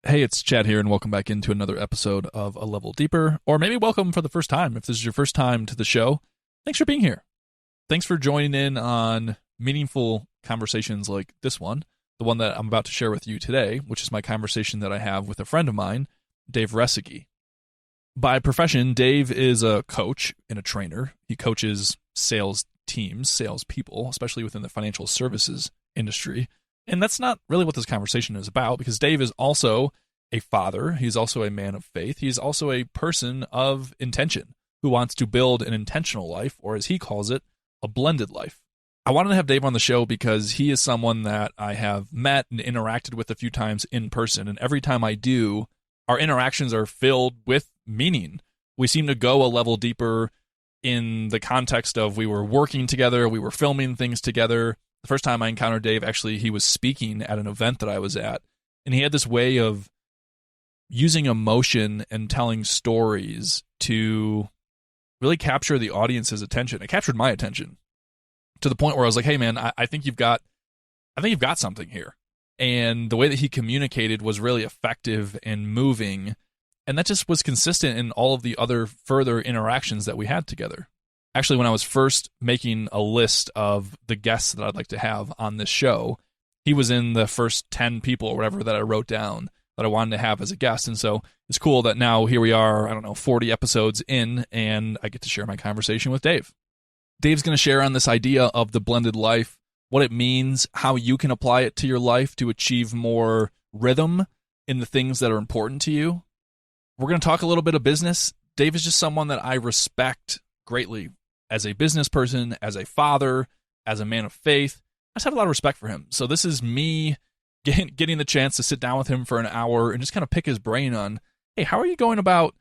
Hey, it's Chad here, and welcome back into another episode of A Level Deeper, or maybe welcome for the first time. If this is your first time to the show, thanks for being here. Thanks for joining in on meaningful conversations like this one, the one that I'm about to share with you today, which is my conversation that I have with a friend of mine, Dave Resseguie. By profession, Dave is a coach and a trainer. He coaches sales teams, sales people, especially within the financial services industry. And that's not really what this conversation is about, because Dave is also a father. He's also a man of faith. He's also a person of intention who wants to build an intentional life, or as he calls it, a blended life. I wanted to have Dave on the show because he is someone that I have met and interacted with a few times in person. And every time I do, our interactions are filled with meaning. We seem to go a level deeper in the context of we were working together, we were filming things together. The first time I encountered Dave, actually, he was speaking at an event that I was at, and he had this way of using emotion and telling stories to really capture the audience's attention. It captured my attention to the point where I was like, "Hey, man, I think you've got something here." And the way that he communicated was really effective and moving, and that just was consistent in all of the other further interactions that we had together. Actually, when I was first making a list of the guests that I'd like to have on this show, he was in the first 10 people or whatever that I wrote down that I wanted to have as a guest. And so it's cool that now here we are, 40 episodes in, and I get to share my conversation with Dave. Dave's going to share on this idea of the blended life, what it means, how you can apply it to your life to achieve more rhythm in the things that are important to you. We're going to talk a little bit of business. Dave is just someone that I respect greatly as a business person, as a father, as a man of faith. I just have a lot of respect for him. So this is me getting the chance to sit down with him for an hour and just kind of pick his brain on, hey, how are you going about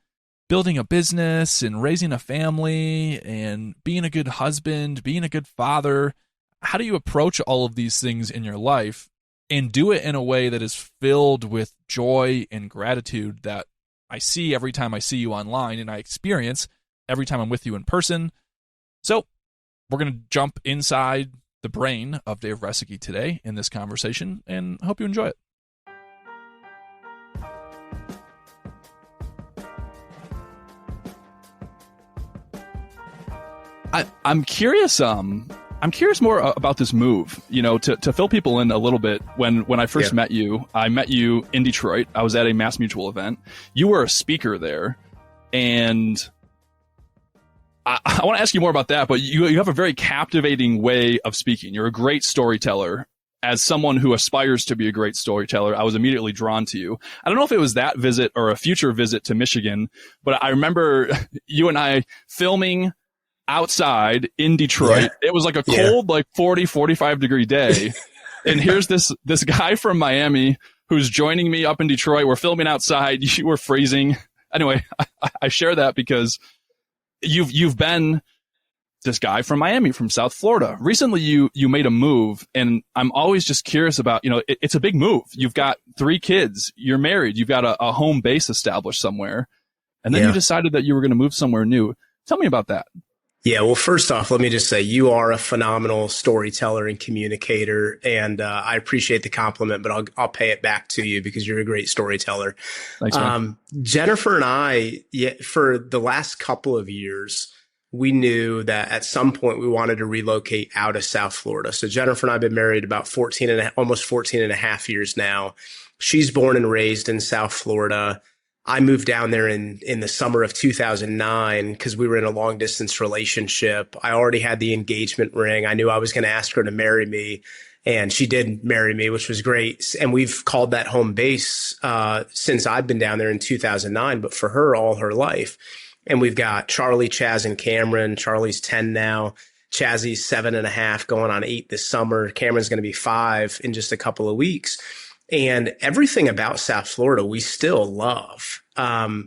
building a business and raising a family and being a good husband, being a good father? How do you approach all of these things in your life and do it in a way that is filled with joy and gratitude that I see every time I see you online and I experience every time I'm with you in person? So we're going to jump inside the brain of Dave Resseguie today in this conversation, and I hope you enjoy it. I'm curious. I'm curious more about this move. To fill people in a little bit. When I first met you, I met you in Detroit. I was at a Mass Mutual event. You were a speaker there, and I want to ask you more about that, but you have a very captivating way of speaking. You're a great storyteller. As someone who aspires to be a great storyteller, I was immediately drawn to you. I don't know if it was that visit or a future visit to Michigan, but I remember you and I filming outside in Detroit. Yeah. It was like a cold, 40, 45 degree day. And here's this guy from Miami who's joining me up in Detroit. We're filming outside. You were freezing. Anyway, I share that because you've been this guy from Miami, from South Florida. Recently, you made a move, and I'm always just curious about, it's a big move. You've got 3 kids. You're married. You've got a home base established somewhere. And then you decided that you were going to move somewhere new. Tell me about that. Yeah, well, first off, let me just say you are a phenomenal storyteller and communicator, and I appreciate the compliment, but I'll pay it back to you because you're a great storyteller. Thanks, man. Jennifer and I, for the last couple of years, we knew that at some point we wanted to relocate out of South Florida. So Jennifer and I have been married about almost 14 and a half years now. She's born and raised in South Florida. I moved down there in the summer of 2009 because we were in a long distance relationship. I already had the engagement ring. I knew I was going to ask her to marry me, and she did marry me, which was great. And we've called that home base since I've been down there in 2009, but for her, all her life. And we've got Charlie, Chaz, and Cameron. Charlie's 10 now. Chazzy's 7.5, going on 8 this summer. Cameron's going to be 5 in just a couple of weeks. And everything about South Florida, we still love.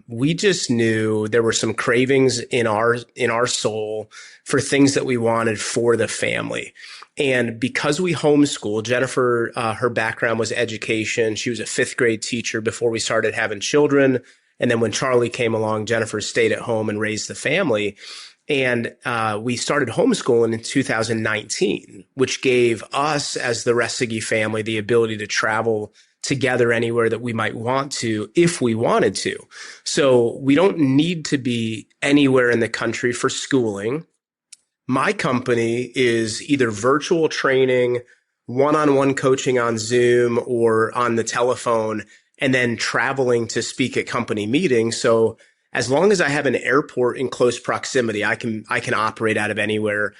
We just knew there were some cravings in our soul for things that we wanted for the family. And because we homeschool, Jennifer, her background was education. She was a 5th grade teacher before we started having children. And then when Charlie came along, Jennifer stayed at home and raised the family. And we started homeschooling in 2019, which gave us, as the Resseguie family, the ability to travel together anywhere that we might want to if we wanted to. So we don't need to be anywhere in the country for schooling. My company is either virtual training, one-on-one coaching on Zoom or on the telephone, and then traveling to speak at company meetings. So as long as I have an airport in close proximity, I can operate out of anywhere.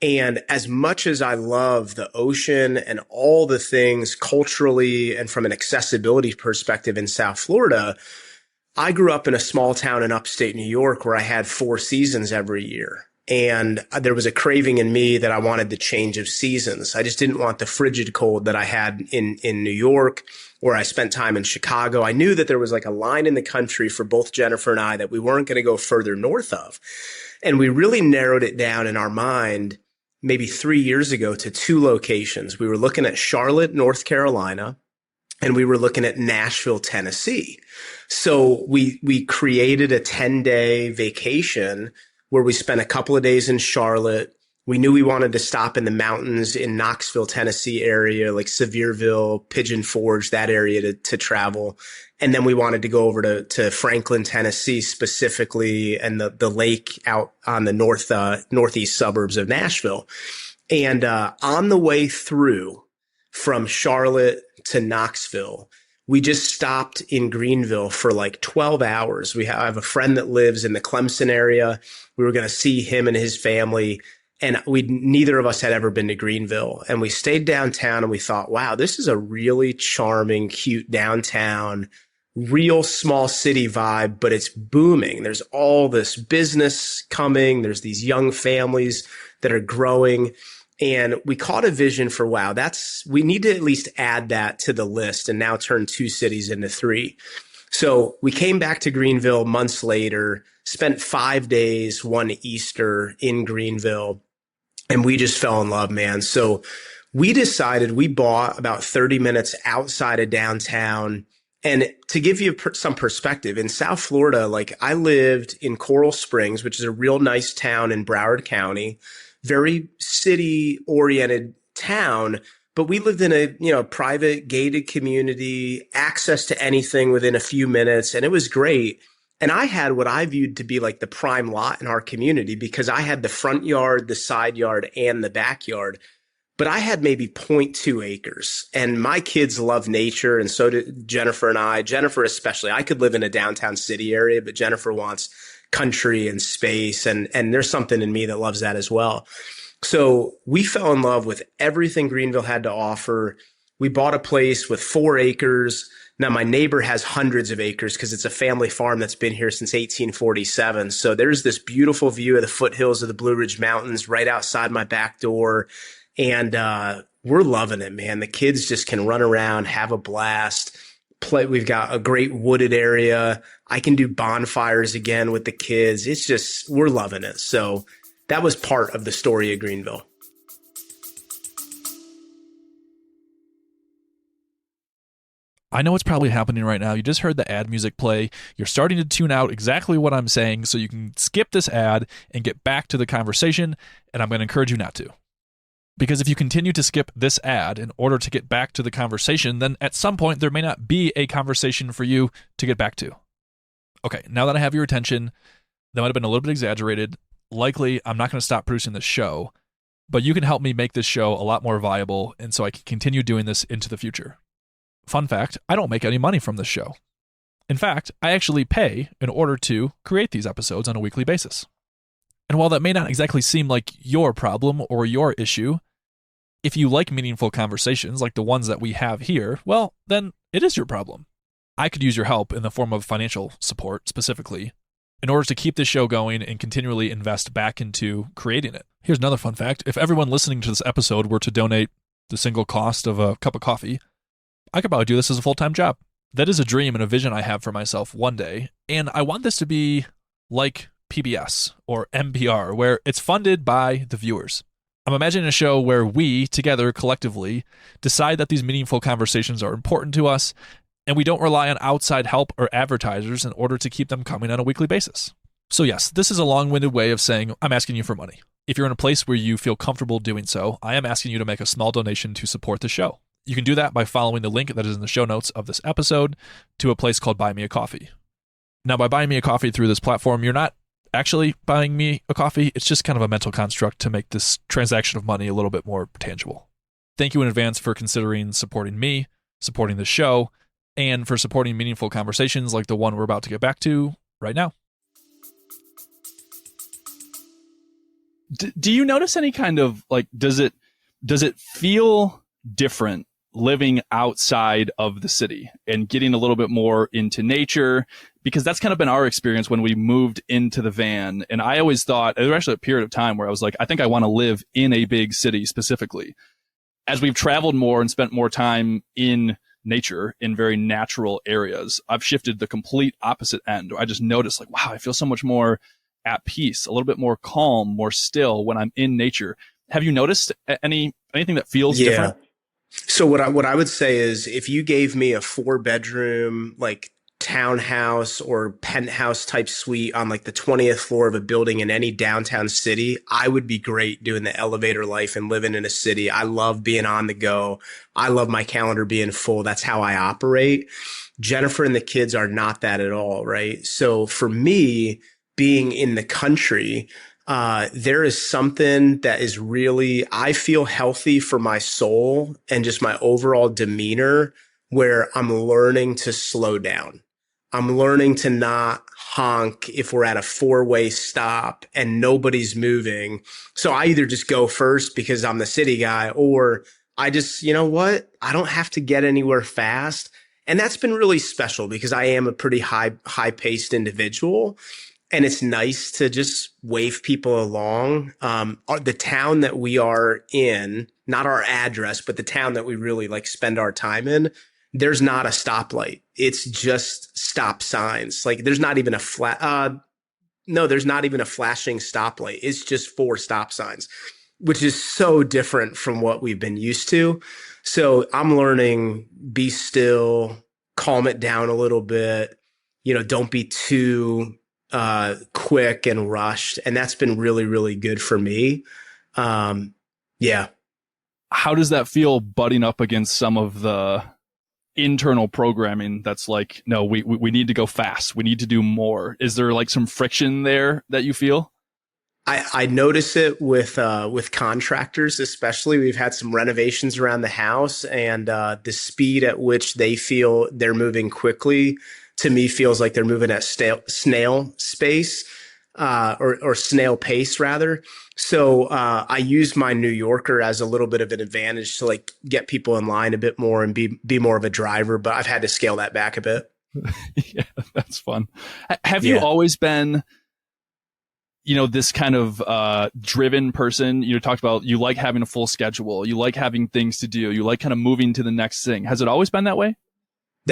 And as much as I love the ocean and all the things culturally and from an accessibility perspective in South Florida, I grew up in a small town in upstate New York where I had 4 seasons every year. And there was a craving in me that I wanted the change of seasons. I just didn't want the frigid cold that I had in New York, or I spent time in Chicago. I knew that there was like a line in the country for both Jennifer and I that we weren't going to go further north of. And we really narrowed it down in our mind maybe 3 years ago to 2 locations. We were looking at Charlotte, North Carolina, and we were looking at Nashville, Tennessee. So we created a 10-day vacation where we spent a couple of days in Charlotte. We knew we wanted to stop in the mountains in Knoxville, Tennessee area, like Sevierville, Pigeon Forge, that area to travel. And then we wanted to go over to Franklin, Tennessee specifically, and the lake out on the northeast suburbs of Nashville. And on the way through from Charlotte to Knoxville, we just stopped in Greenville for like 12 hours. I have a friend that lives in the Clemson area. We were going to see him and his family. And neither of us had ever been to Greenville. And we stayed downtown and we thought, wow, this is a really charming, cute downtown, real small city vibe, but it's booming. There's all this business coming. There's these young families that are growing. And we caught a vision for, wow, we need to at least add that to the list and now turn 2 cities into 3. So we came back to Greenville months later, spent 5 days, one Easter in Greenville, and we just fell in love, man. So we decided, we bought about 30 minutes outside of downtown. And to give you some perspective, in South Florida, like I lived in Coral Springs, which is a real nice town in Broward County, very city oriented town, but we lived in a, private gated community, access to anything within a few minutes. And it was great. And I had what I viewed to be like the prime lot in our community because I had the front yard, the side yard, and the backyard. But I had maybe 0.2 acres. And my kids love nature, and so did Jennifer and I. Jennifer especially. I could live in a downtown city area, but Jennifer wants country and space. And there's something in me that loves that as well. So we fell in love with everything Greenville had to offer. We bought a place with 4 acres. Now, my neighbor has hundreds of acres because it's a family farm that's been here since 1847. So there's this beautiful view of the foothills of the Blue Ridge Mountains right outside my back door. And we're loving it, man. The kids just can run around, have a blast, play. We've got a great wooded area. I can do bonfires again with the kids. It's just, we're loving it. So that was part of the story of Greenville. I know what's probably happening right now. You just heard the ad music play. You're starting to tune out exactly what I'm saying so you can skip this ad and get back to the conversation, and I'm going to encourage you not to. Because if you continue to skip this ad in order to get back to the conversation, then at some point there may not be a conversation for you to get back to. Okay, now that I have your attention, that might have been a little bit exaggerated. Likely, I'm not going to stop producing this show, but you can help me make this show a lot more viable, and so I can continue doing this into the future. Fun fact, I don't make any money from this show. In fact, I actually pay in order to create these episodes on a weekly basis. And while that may not exactly seem like your problem or your issue, if you like meaningful conversations like the ones that we have here, well, then it is your problem. I could use your help in the form of financial support specifically in order to keep this show going and continually invest back into creating it. Here's another fun fact. If everyone listening to this episode were to donate the single cost of a cup of coffee, I could probably do this as a full-time job. That is a dream and a vision I have for myself one day, and I want this to be like PBS or NPR, where it's funded by the viewers. I'm imagining a show where we, together, collectively, decide that these meaningful conversations are important to us, and we don't rely on outside help or advertisers in order to keep them coming on a weekly basis. So yes, this is a long-winded way of saying I'm asking you for money. If you're in a place where you feel comfortable doing so, I am asking you to make a small donation to support the show. You can do that by following the link that is in the show notes of this episode to a place called Buy Me a Coffee. Now, by buying me a coffee through this platform, you're not actually buying me a coffee. It's just kind of a mental construct to make this transaction of money a little bit more tangible. Thank you in advance for considering supporting me, supporting the show, and for supporting meaningful conversations like the one we're about to get back to right now. Do you notice any kind of like, does it feel different living outside of the city and getting a little bit more into nature? Because that's kind of been our experience when we moved into the van. And I always thought there was actually a period of time where I was like, I think I want to live in a big city specifically. As we've traveled more and spent more time in nature in very natural areas, I've shifted the complete opposite end. I just noticed like, wow, I feel so much more at peace, a little bit more calm, more still when I'm in nature. Have you noticed anything that feels different? So what I would say is if you gave me a 4-bedroom, like townhouse or penthouse type suite on like the 20th floor of a building in any downtown city, I would be great doing the elevator life and living in a city. I love being on the go. I love my calendar being full. That's how I operate. Jennifer and the kids are not that at all, right? So for me, being in the country, there is something that is really, I feel healthy for my soul and just my overall demeanor where I'm learning to slow down. I'm learning to not honk if we're at a 4-way stop and nobody's moving. So I either just go first because I'm the city guy, or I just, you know what? I don't have to get anywhere fast. And that's been really special because I am a pretty high-paced individual. And it's nice to just wave people along. The town that we are in, not our address, but the town that we really like spend our time in, there's not a stoplight. It's just stop signs. Like there's not even there's not even a flashing stoplight. It's just 4 stop signs, which is so different from what we've been used to. So I'm learning, be still, calm it down a little bit. Don't be too quick and rushed. And that's been really, really good for me. Yeah. How does that feel butting up against some of the internal programming that's like, no, we need to go fast. We need to do more. Is there like some friction there that you feel? I notice it with contractors, especially. We've had some renovations around the house, and the speed at which they feel they're moving quickly to me feels like they're moving at snail space, or snail pace rather. So I use my New Yorker as a little bit of an advantage to like get people in line a bit more and be more of a driver. But I've had to scale that back a bit. Yeah, that's fun. Have you always been, this kind of driven person? You talked about you like having a full schedule. You like having things to do. You like kind of moving to the next thing. Has it always been that way?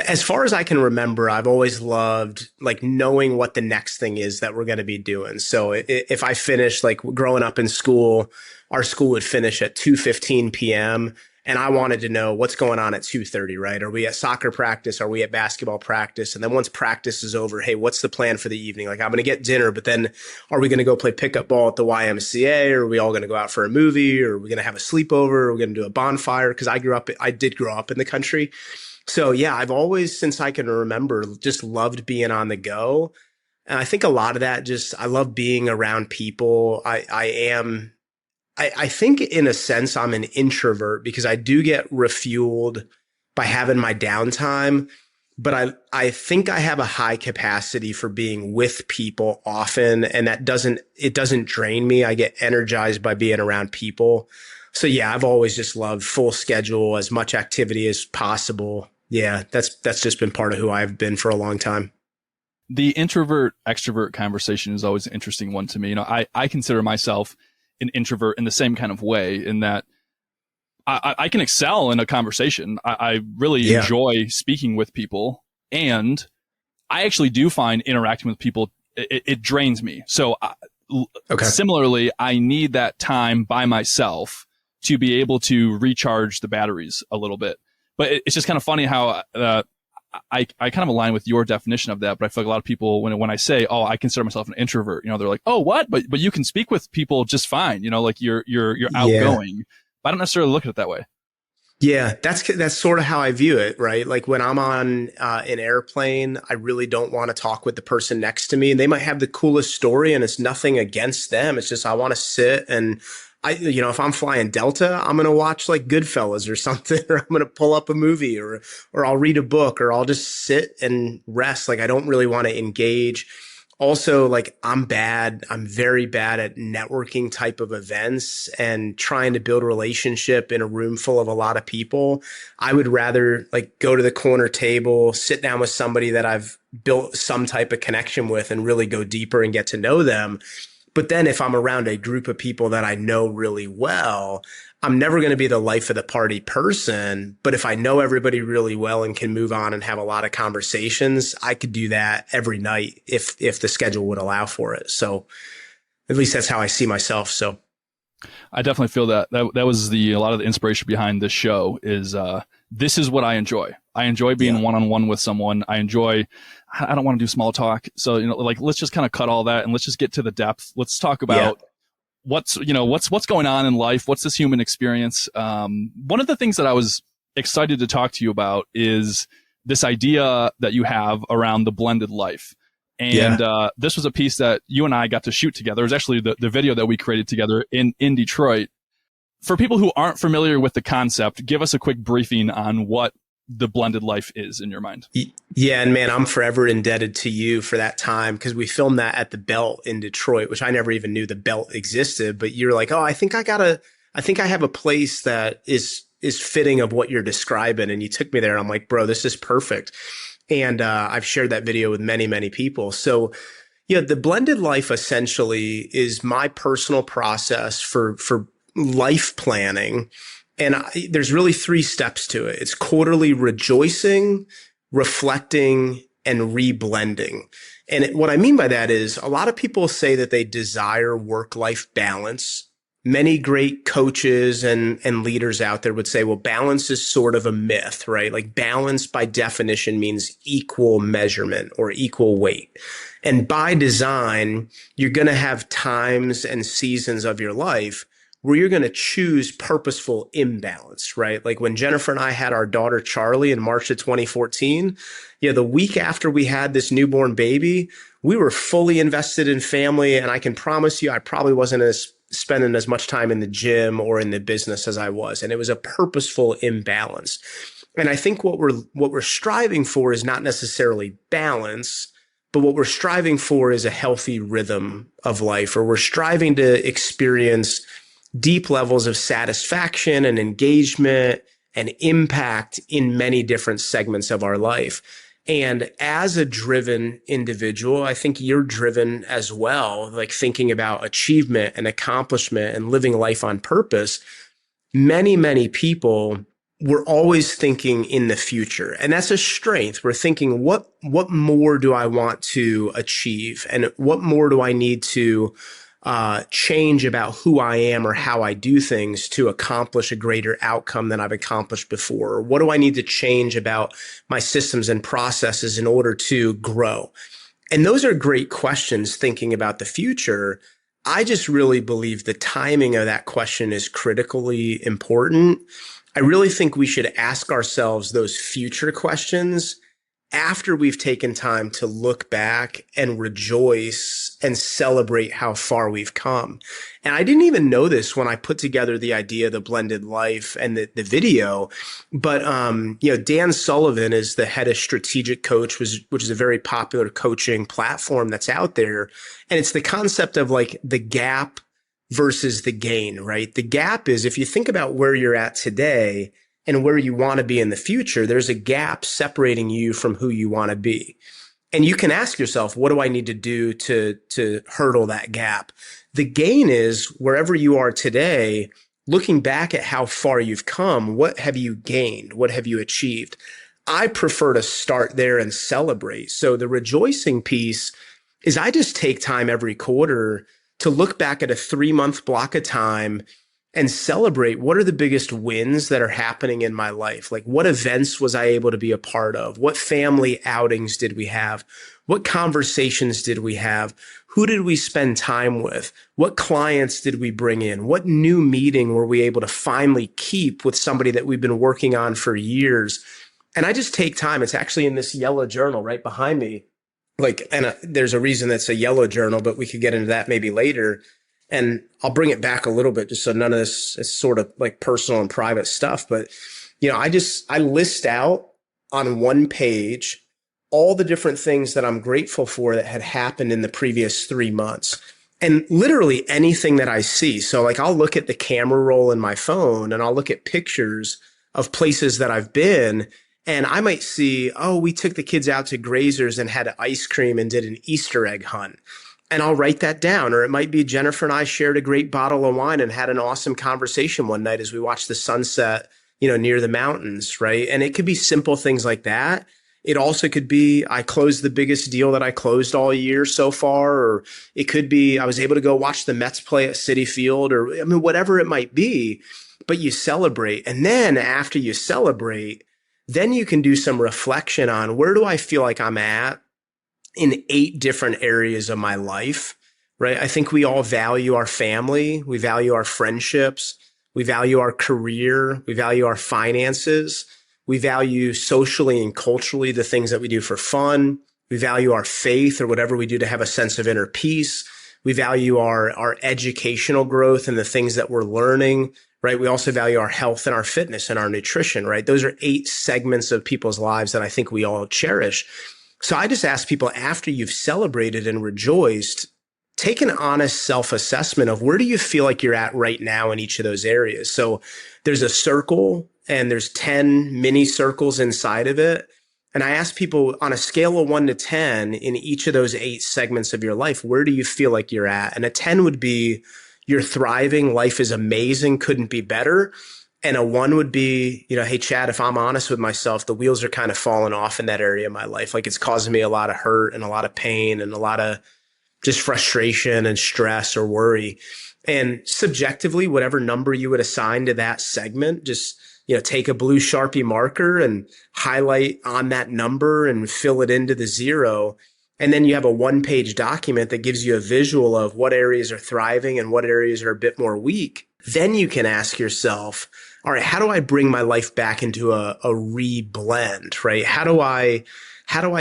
As far as I can remember, I've always loved like knowing what the next thing is that we're going to be doing. So if I finish, like growing up in school, our school would finish at 2:15 p.m. and I wanted to know what's going on at 2:30, right? Are we at soccer practice? Are we at basketball practice? And then once practice is over, hey, what's the plan for the evening? Like I'm going to get dinner, but then are we going to go play pickup ball at the YMCA? Or are we all going to go out for a movie? Or are we going to have a sleepover? Or are we going to do a bonfire? Because I did grow up in the country. So yeah, I've always, since I can remember, just loved being on the go. And I think a lot of that I love being around people. I think in a sense I'm an introvert because I do get refueled by having my downtime, but I think I have a high capacity for being with people often. And it doesn't drain me. I get energized by being around people. So yeah, I've always just loved full schedule, as much activity as possible. Yeah, that's just been part of who I've been for a long time. The introvert extrovert conversation is always an interesting one to me. I consider myself an introvert in the same kind of way, in that I can excel in a conversation. I really enjoy speaking with people, and I actually do find interacting with people, it drains me. So similarly, I need that time by myself to be able to recharge the batteries a little bit. But it's just kind of funny how I kind of align with your definition of that. But I feel like a lot of people, when I say, oh, I consider myself an introvert, they're like, oh, what? But you can speak with people just fine. Like you're outgoing. But I don't necessarily look at it that way. Yeah, that's sort of how I view it, right? Like when I'm on an airplane, I really don't want to talk with the person next to me. And they might have the coolest story, and it's nothing against them. It's just I want to sit and if I'm flying Delta, I'm gonna watch like Goodfellas or something, or I'm gonna pull up a movie, or I'll read a book, or I'll just sit and rest. Like I don't really want to engage. Also, like I'm very bad at networking type of events and trying to build a relationship in a room full of a lot of people. I would rather like go to the corner table, sit down with somebody that I've built some type of connection with and really go deeper and get to know them. But then if I'm around a group of people that I know really well, I'm never going to be the life of the party person. But if I know everybody really well and can move on and have a lot of conversations, I could do that every night if the schedule would allow for it. So at least that's how I see myself. So I definitely feel that was a lot of the inspiration behind this show is this is what I enjoy. I enjoy being one-on-one with someone. I don't want to do small talk. So, like, let's just kind of cut all that and let's just get to the depth. Let's talk about what's going on in life. What's this human experience? One of the things that I was excited to talk to you about is this idea that you have around the blended life. And this was a piece that you and I got to shoot together. It was actually the video that we created together in Detroit. For people who aren't familiar with the concept, give us a quick briefing on what the blended life is in your mind. Yeah. And man, I'm forever indebted to you for that time because we filmed that at the Belt in Detroit, which I never even knew the Belt existed. But you're like, oh, I think I have a place that is fitting of what you're describing. And you took me there. And I'm like, bro, this is perfect. And I've shared that video with many, many people. So, the blended life essentially is my personal process for life planning. And there's really 3 steps to it. It's quarterly rejoicing, reflecting, and reblending. And what I mean by that is a lot of people say that they desire work-life balance. Many great coaches and leaders out there would say, well, balance is sort of a myth, right? Like balance by definition means equal measurement or equal weight. And by design, you're going to have times and seasons of your life where you're going to choose purposeful imbalance, right? Like when Jennifer and I had our daughter, Charlie, in March of 2014, the week after we had this newborn baby, we were fully invested in family. And I can promise you, I probably wasn't spending as much time in the gym or in the business as I was. And it was a purposeful imbalance. And I think what we're striving for is not necessarily balance, but what we're striving for is a healthy rhythm of life, or we're striving to experience deep levels of satisfaction and engagement and impact in many different segments of our life. And as a driven individual, I think you're driven as well, like thinking about achievement and accomplishment and living life on purpose. Many, many people were always thinking in the future. And that's a strength. We're thinking, what more do I want to achieve? And what more do I need to change about who I am or how I do things to accomplish a greater outcome than I've accomplished before? Or what do I need to change about my systems and processes in order to grow? And those are great questions thinking about the future. I just really believe the timing of that question is critically important. I really think we should ask ourselves those future questions after we've taken time to look back and rejoice and celebrate how far we've come. And I didn't even know this when I put together the idea of the blended life and the video. But, Dan Sullivan is the head of strategic coach, which is a very popular coaching platform that's out there. And it's the concept of like the gap versus the gain, right? The gap is if you think about where you're at today and where you want to be in the future, there's a gap separating you from who you want to be. And you can ask yourself, what do I need to do to hurdle that gap? The gain is wherever you are today, looking back at how far you've come, what have you gained? What have you achieved? I prefer to start there and celebrate. So the rejoicing piece is I just take time every quarter to look back at a 3-month block of time and celebrate what are the biggest wins that are happening in my life. Like, what events was I able to be a part of? What family outings did we have? What conversations did we have? Who did we spend time with? What clients did we bring in? What new meeting were we able to finally keep with somebody that we've been working on for years? And I just take time. It's actually in this yellow journal right behind me. Like, and there's a reason that's a yellow journal, but we could get into that maybe later. And I'll bring it back a little bit just so none of this is sort of like personal and private stuff. But, I list out on one page all the different things that I'm grateful for that had happened in the previous 3 months, and literally anything that I see. So like, I'll look at the camera roll in my phone and I'll look at pictures of places that I've been. And I might see, oh, we took the kids out to Grazers and had ice cream and did an Easter egg hunt. And I'll write that down. Or it might be Jennifer and I shared a great bottle of wine and had an awesome conversation one night as we watched the sunset, near the mountains, right? And it could be simple things like that. It also could be I closed the biggest deal that I closed all year so far, or it could be I was able to go watch the Mets play at Citi Field, or whatever it might be. But you celebrate. And then after you celebrate, then you can do some reflection on where do I feel like I'm at in 8 different areas of my life, right? I think we all value our family. We value our friendships. We value our career. We value our finances. We value socially and culturally the things that we do for fun. We value our faith or whatever we do to have a sense of inner peace. We value our educational growth and the things that we're learning, right? We also value our health and our fitness and our nutrition, right? Those are 8 segments of people's lives that I think we all cherish. So I just ask people, after you've celebrated and rejoiced, take an honest self-assessment of where do you feel like you're at right now in each of those areas. So there's a circle and there's 10 mini circles inside of it. And I ask people on a scale of 1 to 10 in each of those 8 segments of your life, where do you feel like you're at? And a 10 would be you're thriving, life is amazing, couldn't be better. And a 1 would be, hey, Chad, if I'm honest with myself, the wheels are kind of falling off in that area of my life. Like, it's causing me a lot of hurt and a lot of pain and a lot of just frustration and stress or worry. And subjectively, whatever number you would assign to that segment, just, take a blue Sharpie marker and highlight on that number and fill it into the 0. And then you have a 1-page document that gives you a visual of what areas are thriving and what areas are a bit more weak. Then you can ask yourself, all right, how do I bring my life back into a re-blend, right? How do I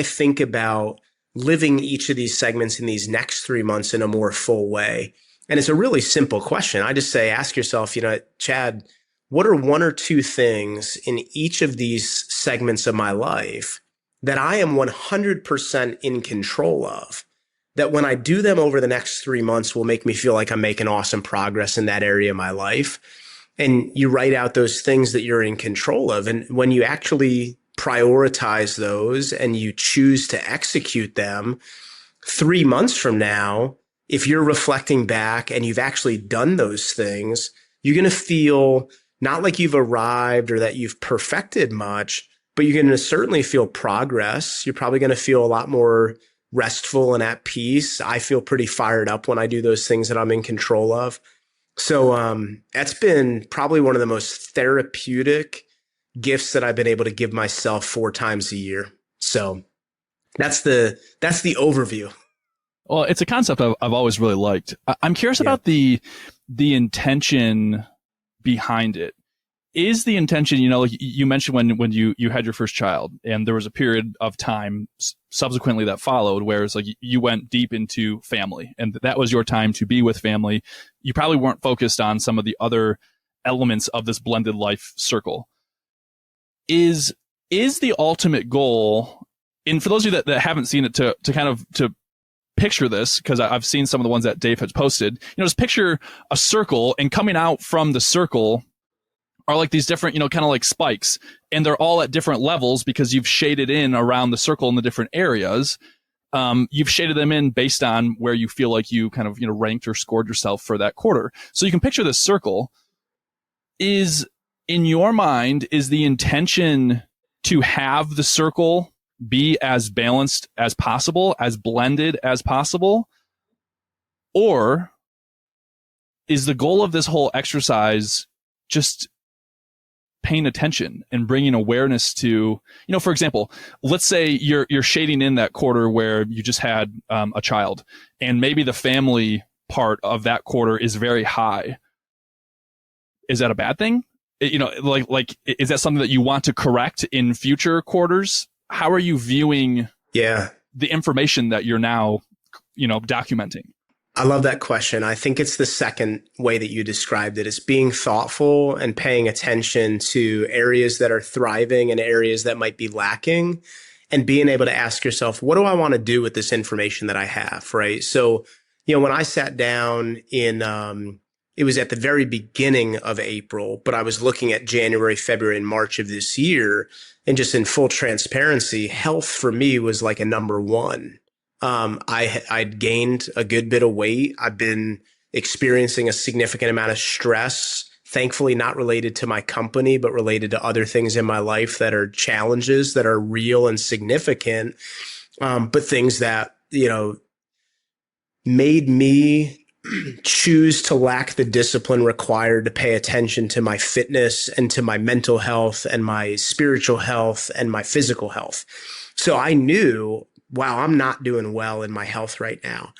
think about living each of these segments in these next 3 months in a more full way? And it's a really simple question. I just say, ask yourself, Chad, what are 1 or 2 things in each of these segments of my life that I am 100% in control of, that when I do them over the next 3 months will make me feel like I'm making awesome progress in that area of my life? And you write out those things that you're in control of. And when you actually prioritize those and you choose to execute them 3 months from now, if you're reflecting back and you've actually done those things, you're going to feel not like you've arrived or that you've perfected much, but you're going to certainly feel progress. You're probably going to feel a lot more restful and at peace. I feel pretty fired up when I do those things that I'm in control of. So that's been probably one of the most therapeutic gifts that I've been able to give myself 4 times a year. So that's the overview. Well, it's a concept I've always really liked. I'm curious about the intention behind it. Is the intention, like you mentioned when you had your first child and there was a period of time subsequently that followed where it's like you went deep into family and that was your time to be with family. You probably weren't focused on some of the other elements of this blended life circle. Is the ultimate goal, and for those of you that haven't seen it, to kind of to picture this, because I've seen some of the ones that Dave has posted, just picture a circle, and coming out from the circle are like these different, kind of like spikes, and they're all at different levels because you've shaded in around the circle in the different areas. You've shaded them in based on where you feel like you kind of, ranked or scored yourself for that quarter. So you can picture this circle. Is, in your mind, is the intention to have the circle be as balanced as possible, as blended as possible? Or is the goal of this whole exercise just paying attention and bringing awareness to, for example, let's say you're shading in that quarter where you just had a child, and maybe the family part of that quarter is very high. Is that a bad thing? Like is that something that you want to correct in future quarters? How are you viewing the information that you're now, documenting? I love that question. I think it's the second way that you described it. It's being thoughtful and paying attention to areas that are thriving and areas that might be lacking, and being able to ask yourself, what do I want to do with this information that I have, right? So, when I sat down it was at the very beginning of April, but I was looking at January, February, and March of this year, and just in full transparency, health for me was like a number one. I'd gained a good bit of weight. I've been experiencing a significant amount of stress, thankfully not related to my company, but related to other things in my life that are challenges that are real and significant. But things that, made me choose to lack the discipline required to pay attention to my fitness and to my mental health and my spiritual health and my physical health. So I knew, wow, I'm not doing well in my health right now.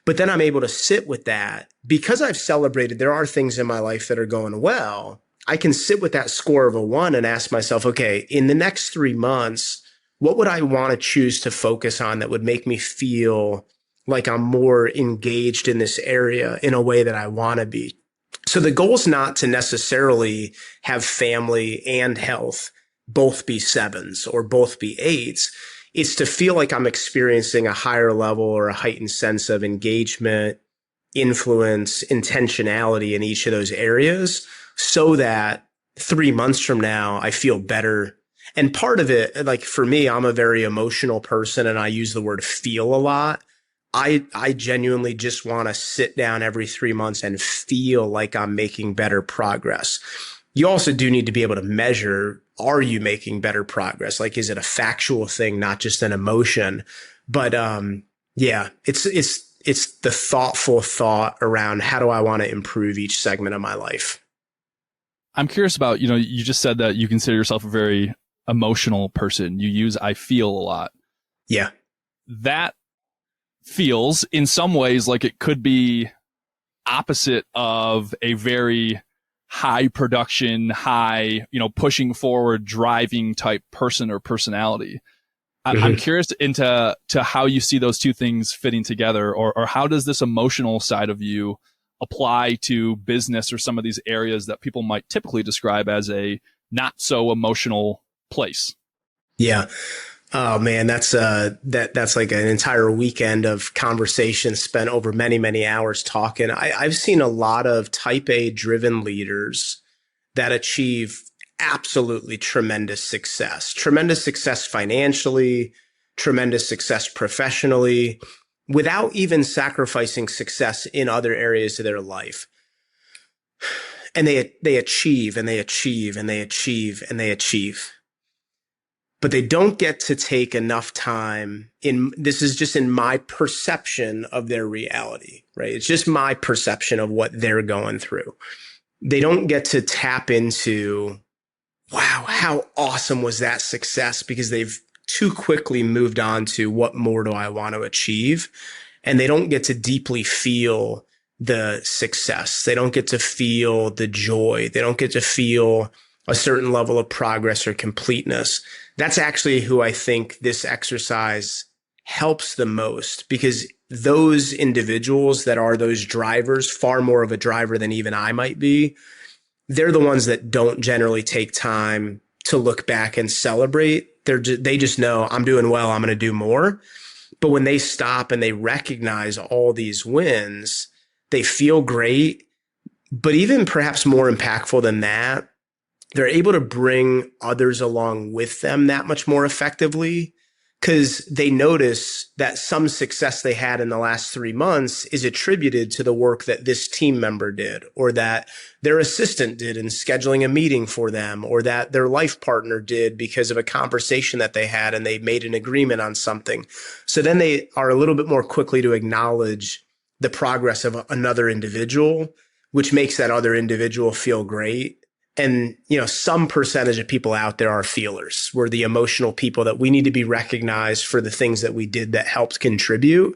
But then I'm able to sit with that because I've celebrated. There are things in my life that are going well. I can sit with that score of a 1 and ask myself, okay, in the next 3 months, what would I want to choose to focus on that would make me feel like I'm more engaged in this area in a way that I want to be? So the goal is not to necessarily have family and health both be 7s or both be 8s. It's to feel like I'm experiencing a higher level or a heightened sense of engagement, influence, intentionality in each of those areas, so that 3 months from now, I feel better. And part of it, like for me, I'm a very emotional person and I use the word feel a lot. I genuinely just want to sit down every 3 months and feel like I'm making better progress. You also do need to be able to measure, are you making better progress? Like, is it a factual thing, not just an emotion? But it's the thoughtful thought around how do I want to improve each segment of my life. I'm curious about, you just said that you consider yourself a very emotional person. You use I feel a lot. Yeah. That feels in some ways like it could be opposite of a very high production, high, pushing forward, driving type person or personality. I'm curious into how you see those two things fitting together, or how does this emotional side of you apply to business or some of these areas that people might typically describe as a not so emotional place? Yeah. Oh man, that's like an entire weekend of conversation spent over many, many hours talking. I've seen a lot of type A driven leaders that achieve absolutely tremendous success financially, tremendous success professionally, without even sacrificing success in other areas of their life. And they achieve and they achieve and they achieve and they achieve. But they don't get to take enough time this is just in my perception of their reality, right? It's just my perception of what they're going through. They don't get to tap into, wow, how awesome was that success? Because they've too quickly moved on to what more do I want to achieve? And they don't get to deeply feel the success. They don't get to feel the joy. They don't get to feel a certain level of progress or completeness. That's actually who I think this exercise helps the most, because those individuals that are those drivers, far more of a driver than even I might be, they're the ones that don't generally take time to look back and celebrate. They just know I'm doing well, I'm going to do more. But when they stop and they recognize all these wins, they feel great. But even perhaps more impactful than that, they're able to bring others along with them that much more effectively, because they notice that some success they had in the last 3 months is attributed to the work that this team member did, or that their assistant did in scheduling a meeting for them, or that their life partner did because of a conversation that they had and they made an agreement on something. So then they are a little bit more quickly to acknowledge the progress of another individual, which makes that other individual feel great. And, some percentage of people out there are feelers. We're the emotional people that we need to be recognized for the things that we did that helped contribute.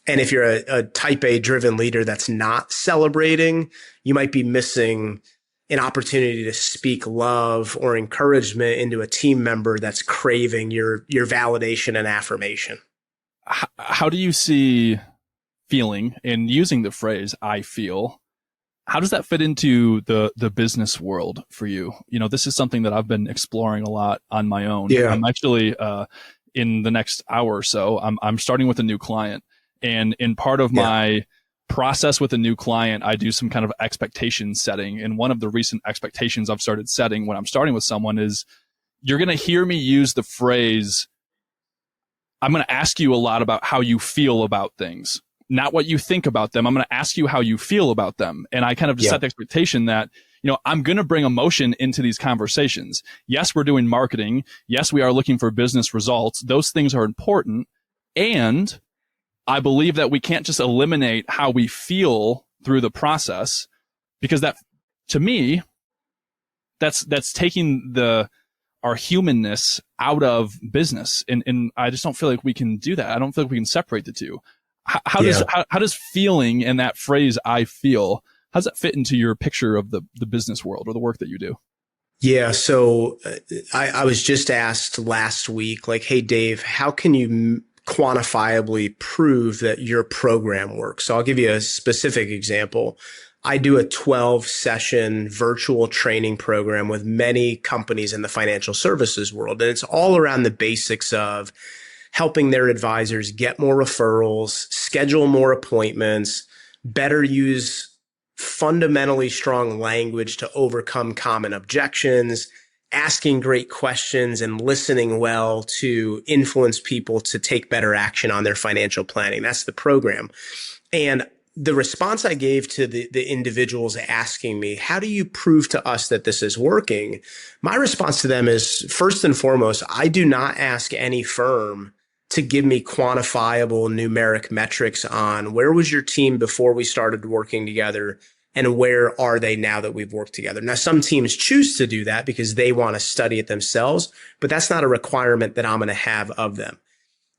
And if you're a type A driven leader that's not celebrating, you might be missing an opportunity to speak love or encouragement into a team member that's craving your validation and affirmation. How do you see feeling and using the phrase "I feel"? How does that fit into the business world for you? This is something that I've been exploring a lot on my own. Yeah. I'm actually in the next hour or so, I'm starting with a new client, and in part of my process with a new client, I do some kind of expectation setting. And one of the recent expectations I've started setting when I'm starting with someone is, you're going to hear me use the phrase, I'm going to ask you a lot about how you feel about things, not what you think about them. I'm going to ask you how you feel about them. And I kind of just set the expectation that, I'm going to bring emotion into these conversations. Yes, we're doing marketing. Yes, we are looking for business results. Those things are important. And I believe that we can't just eliminate how we feel through the process, because that, to me, that's taking our humanness out of business. And I just don't feel like we can do that. I don't feel like we can separate the two. How does feeling and that phrase, "I feel," how does that fit into your picture of the business world or the work that you do? Yeah. So I was just asked last week, like, hey, Dave, how can you quantifiably prove that your program works? So I'll give you a specific example. I do a 12-session virtual training program with many companies in the financial services world. And it's all around the basics of helping their advisors get more referrals, schedule more appointments, better use fundamentally strong language to overcome common objections, asking great questions and listening well to influence people to take better action on their financial planning. That's the program. And the response I gave to the individuals asking me, how do you prove to us that this is working? My response to them is, first and foremost, I do not ask any firm to give me quantifiable numeric metrics on where was your team before we started working together and where are they now that we've worked together. Now, some teams choose to do that because they want to study it themselves, but that's not a requirement that I'm going to have of them.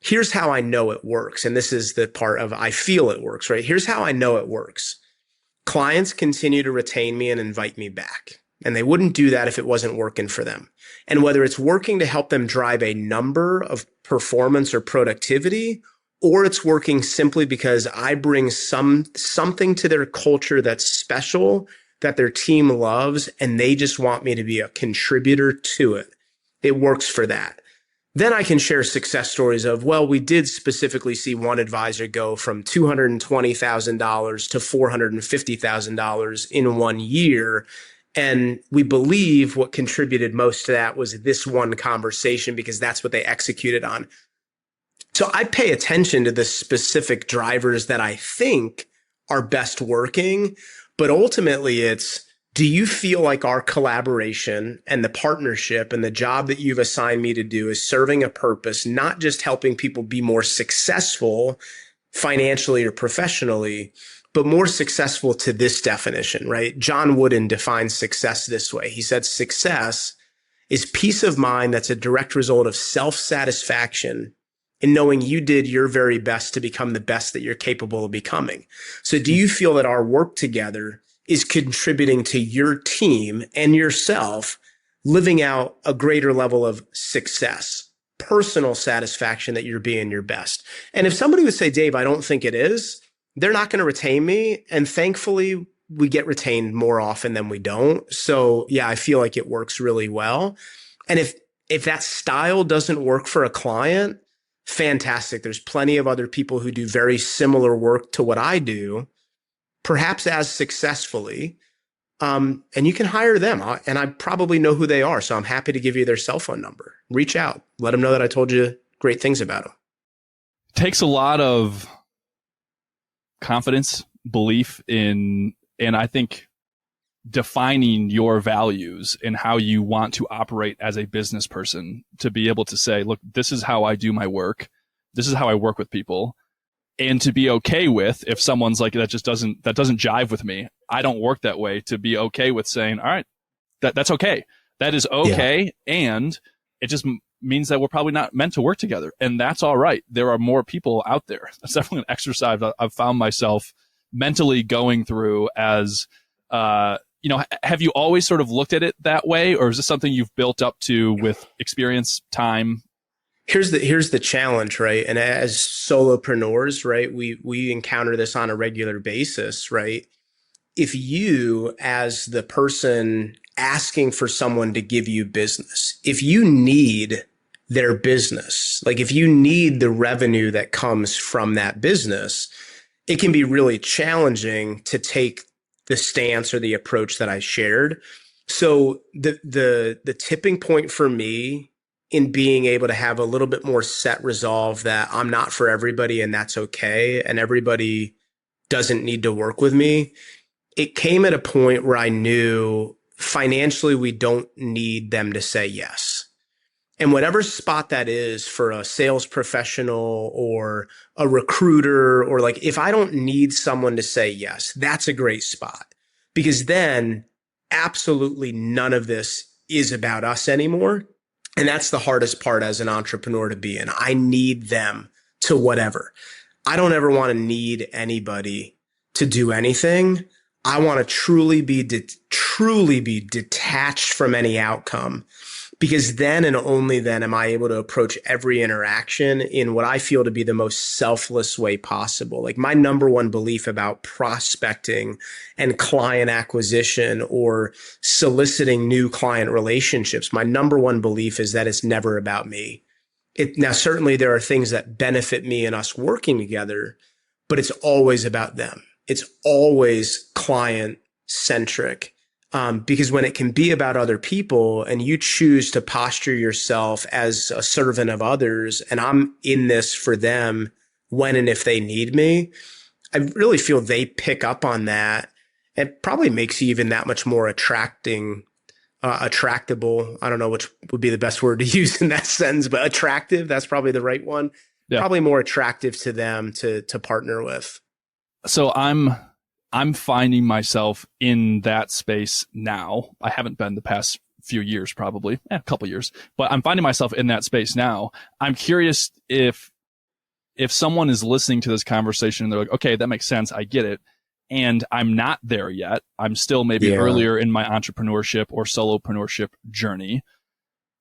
Here's how I know it works. And this is the part of I feel it works, right? Here's how I know it works. Clients continue to retain me and invite me back. And they wouldn't do that if it wasn't working for them. And whether it's working to help them drive a number of performance or productivity, or it's working simply because I bring something to their culture that's special, that their team loves, and they just want me to be a contributor to it, it works for that. Then I can share success stories of, well, we did specifically see one advisor go from $220,000 to $450,000 in 1 year. And we believe what contributed most to that was this one conversation because that's what they executed on. So I pay attention to the specific drivers that I think are best working, but ultimately it's, do you feel like our collaboration and the partnership and the job that you've assigned me to do is serving a purpose, not just helping people be more successful financially or professionally, but more successful to this definition, right? John Wooden defines success this way. He said, success is peace of mind that's a direct result of self-satisfaction in knowing you did your very best to become the best that you're capable of becoming. So do you feel that our work together is contributing to your team and yourself living out a greater level of success, personal satisfaction that you're being your best? And if somebody would say, Dave, I don't think it is, they're not going to retain me. And thankfully, we get retained more often than we don't. So yeah, I feel like it works really well. And if that style doesn't work for a client, fantastic. There's plenty of other people who do very similar work to what I do, perhaps as successfully. And you can hire them. And I probably know who they are. So I'm happy to give you their cell phone number. Reach out. Let them know that I told you great things about them. It takes a lot of confidence, belief in, and I think defining your values and how you want to operate as a business person to be able to say, look, this is how I do my work. This is how I work with people. and to be okay with if someone's like, that doesn't jive with me. I don't work that way, to be okay with saying, all right, that's okay. That is okay. Yeah. And it just means that we're probably not meant to work together. And that's all right. There are more people out there. That's definitely an exercise I've found myself mentally going through as, have you always sort of looked at it that way? Or is this something you've built up to with experience, time? Here's the challenge, right? And as solopreneurs, right, we encounter this on a regular basis, right? If you, as the person asking for someone to give you business, if you need their business, like if you need the revenue that comes from that business, it can be really challenging to take the stance or the approach that I shared. So the tipping point for me in being able to have a little bit more set resolve that I'm not for everybody and that's okay, and everybody doesn't need to work with me, it came at a point where I knew financially we don't need them to say yes. And whatever spot that is for a sales professional or a recruiter, or like if I don't need someone to say yes, that's a great spot, because then absolutely none of this is about us anymore. And that's the hardest part as an entrepreneur to be in. I need them to whatever. I don't ever want to need anybody to do anything. I want to truly be detached from any outcome, because then and only then am I able to approach every interaction in what I feel to be the most selfless way possible. Like my number one belief about prospecting and client acquisition or soliciting new client relationships, my number one belief is that it's never about me. Now, certainly there are things that benefit me and us working together, but it's always about them. It's always client centric. Because when it can be about other people and you choose to posture yourself as a servant of others, and I'm in this for them when and if they need me, I really feel they pick up on that. It probably makes you even that much more attractable. I don't know which would be the best word to use in that sentence, but attractive, that's probably the right one. Yeah. Probably more attractive to them to partner with. So I'm finding myself in that space now. I haven't been the past few years, probably a couple years, but I'm finding myself in that space now. I'm curious if someone is listening to this conversation and they're like, okay, that makes sense. I get it. And I'm not there yet. I'm still maybe earlier in my entrepreneurship or solopreneurship journey.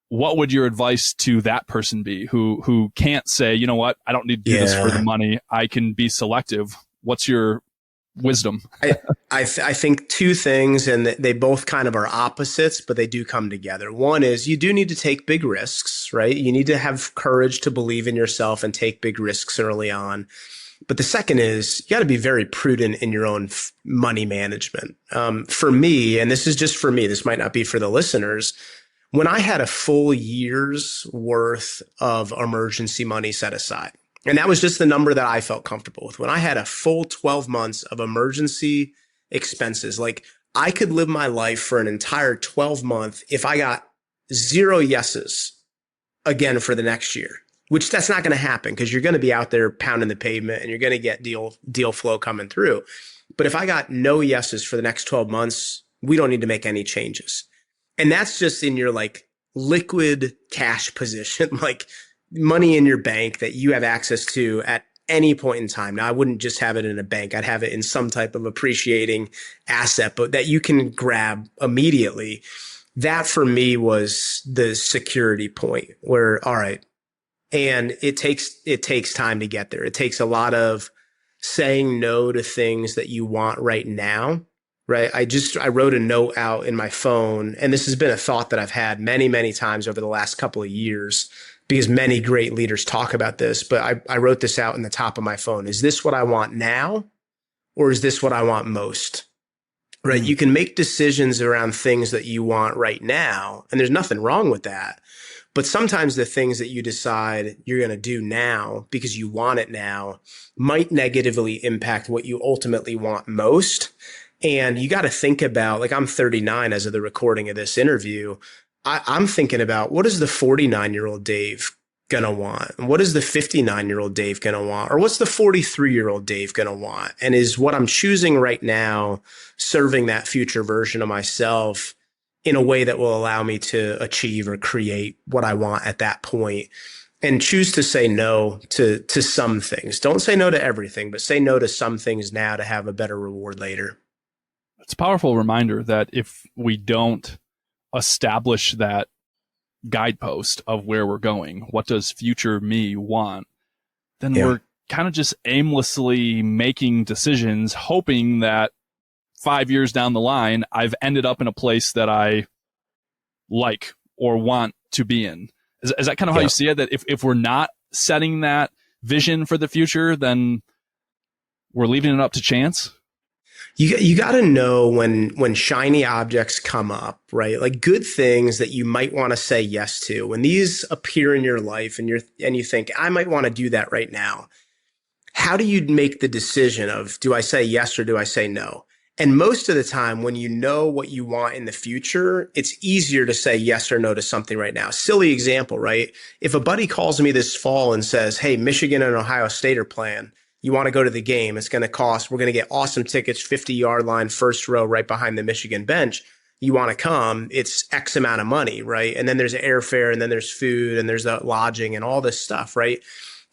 What would your advice to that person be who can't say, you know what, I don't need to do this for the money. I can be selective. What's your wisdom? I think two things, and they both kind of are opposites, but they do come together. One is you do need to take big risks, right? You need to have courage to believe in yourself and take big risks early on. But the second is you got to be very prudent in your own money management. For me, and this is just for me, this might not be for the listeners, when I had a full year's worth of emergency money set aside, and that was just the number that I felt comfortable with. When I had a full 12 months of emergency expenses, like I could live my life for an entire 12 months if I got 0 yeses again for the next year, which that's not going to happen because you're going to be out there pounding the pavement and you're going to get deal flow coming through. But if I got no yeses for the next 12 months, we don't need to make any changes. And that's just in your like liquid cash position, like money in your bank that you have access to at any point in time. Now, I wouldn't just have it in a bank. I'd have it in some type of appreciating asset, but that you can grab immediately. That for me was the security point where, all right. And it takes time to get there. It takes a lot of saying no to things that you want right now. Right. I wrote a note out in my phone, and this has been a thought that I've had many, many times over the last couple of years because many great leaders talk about this, but I wrote this out in the top of my phone. Is this what I want now, or is this what I want most? Right. You can make decisions around things that you want right now, and there's nothing wrong with that. But sometimes the things that you decide you're going to do now because you want it now might negatively impact what you ultimately want most. And you got to think about, like, I'm 39 as of the recording of this interview. I'm thinking about, what does the 49-year-old Dave going to want? And what is the 59-year-old Dave going to want? Or what's the 43-year-old Dave going to want? And is what I'm choosing right now serving that future version of myself in a way that will allow me to achieve or create what I want at that point? And choose to say no to some things. Don't say no to everything, but say no to some things now to have a better reward later. It's a powerful reminder that if we don't establish that guidepost of where we're going, what does future me want, then we're kind of just aimlessly making decisions, hoping that 5 years down the line, I've ended up in a place that I like or want to be in. Is that kind of how you see it? That if we're not setting that vision for the future, then we're leaving it up to chance? You got to know when shiny objects come up, right? Like good things that you might want to say yes to. When these appear in your life and you think, I might want to do that right now. How do you make the decision of, do I say yes or do I say no? And most of the time, when you know what you want in the future, it's easier to say yes or no to something right now. Silly example, right? If a buddy calls me this fall and says, hey, Michigan and Ohio State are playing, you want to go to the game, it's going to cost, we're going to get awesome tickets, 50-yard line, first row right behind the Michigan bench. You want to come, it's X amount of money, right? And then there's airfare, and then there's food, and there's the lodging and all this stuff, right?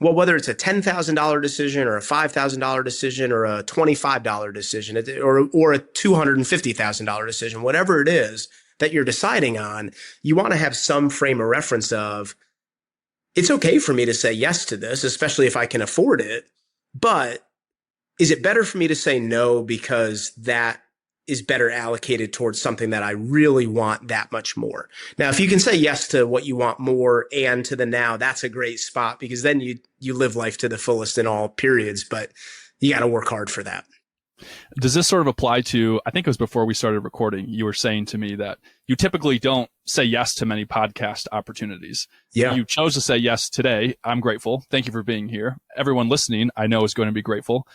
Well, whether it's a $10,000 decision or a $5,000 decision or a $25 decision or a $250,000 decision, whatever it is that you're deciding on, you want to have some frame of reference of, it's okay for me to say yes to this, especially if I can afford it. But is it better for me to say no because that is better allocated towards something that I really want that much more? Now, if you can say yes to what you want more and to the now, that's a great spot, because then you live life to the fullest in all periods, but you got to work hard for that. Does this sort of apply to, I think it was before we started recording, you were saying to me that you typically don't say yes to many podcast opportunities. Yeah. You chose to say yes today. I'm grateful. Thank you for being here. Everyone listening, I know, is going to be grateful.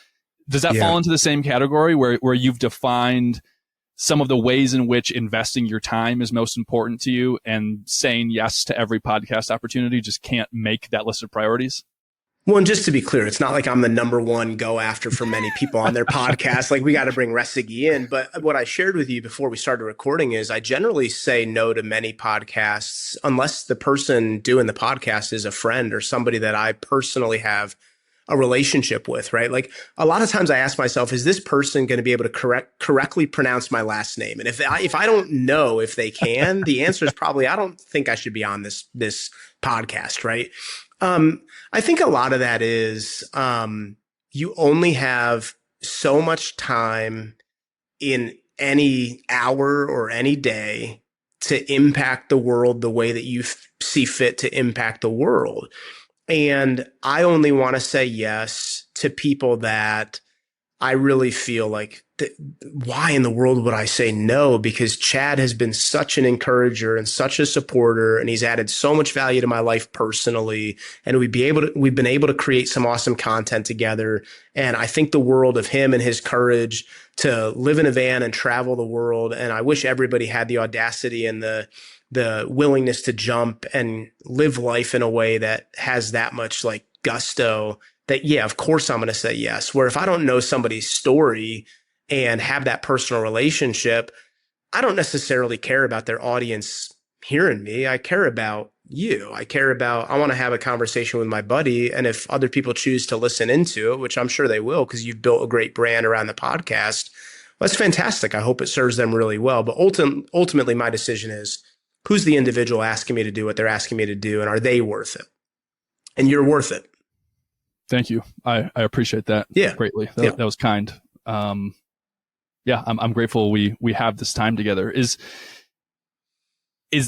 Does that fall into the same category where you've defined some of the ways in which investing your time is most important to you, and saying yes to every podcast opportunity just can't make that list of priorities? Well, and just to be clear, it's not like I'm the number one go after for many people on their podcast. Like, we got to bring Resseguie in. But what I shared with you before we started recording is I generally say no to many podcasts unless the person doing the podcast is a friend or somebody that I personally have a relationship with, right? Like, a lot of times I ask myself, is this person going to be able to correctly pronounce my last name? And if I don't know if they can, the answer is probably, I don't think I should be on this podcast, right? I think a lot of that is, you only have so much time in any hour or any day to impact the world the way that you see fit to impact the world. And I only want to say yes to people that I really feel like, why in the world would I say no? Because Chad has been such an encourager and such a supporter, and he's added so much value to my life personally. And we've been able to create some awesome content together. And I think the world of him and his courage to live in a van and travel the world. And I wish everybody had the audacity and the willingness to jump and live life in a way that has that much like gusto, that, yeah, of course I'm going to say yes. Where if I don't know somebody's story and have that personal relationship, I don't necessarily care about their audience hearing me. I care about you. I want to have a conversation with my buddy. And if other people choose to listen into it, which I'm sure they will, because you've built a great brand around the podcast, that's fantastic. I hope it serves them really well. But ultimately, my decision is, who's the individual asking me to do what they're asking me to do, and are they worth it? And you're worth it. Thank you. I appreciate that greatly. That was kind. I'm grateful we have this time together. Is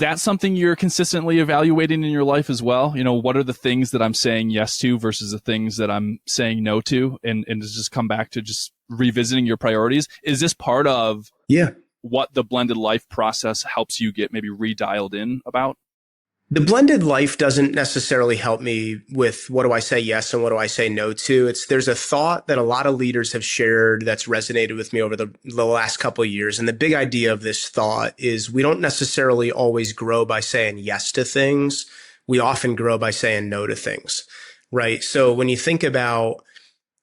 that something you're consistently evaluating in your life as well? You know, what are the things that I'm saying yes to versus the things that I'm saying no to? And does just come back to just revisiting your priorities? Is this part of what the blended life process helps you get maybe redialed in about? The blended life doesn't necessarily help me with what do I say yes and what do I say no to. There's a thought that a lot of leaders have shared that's resonated with me over the last couple of years. And the big idea of this thought is we don't necessarily always grow by saying yes to things. we often grow by saying no to things, right? So when you think about,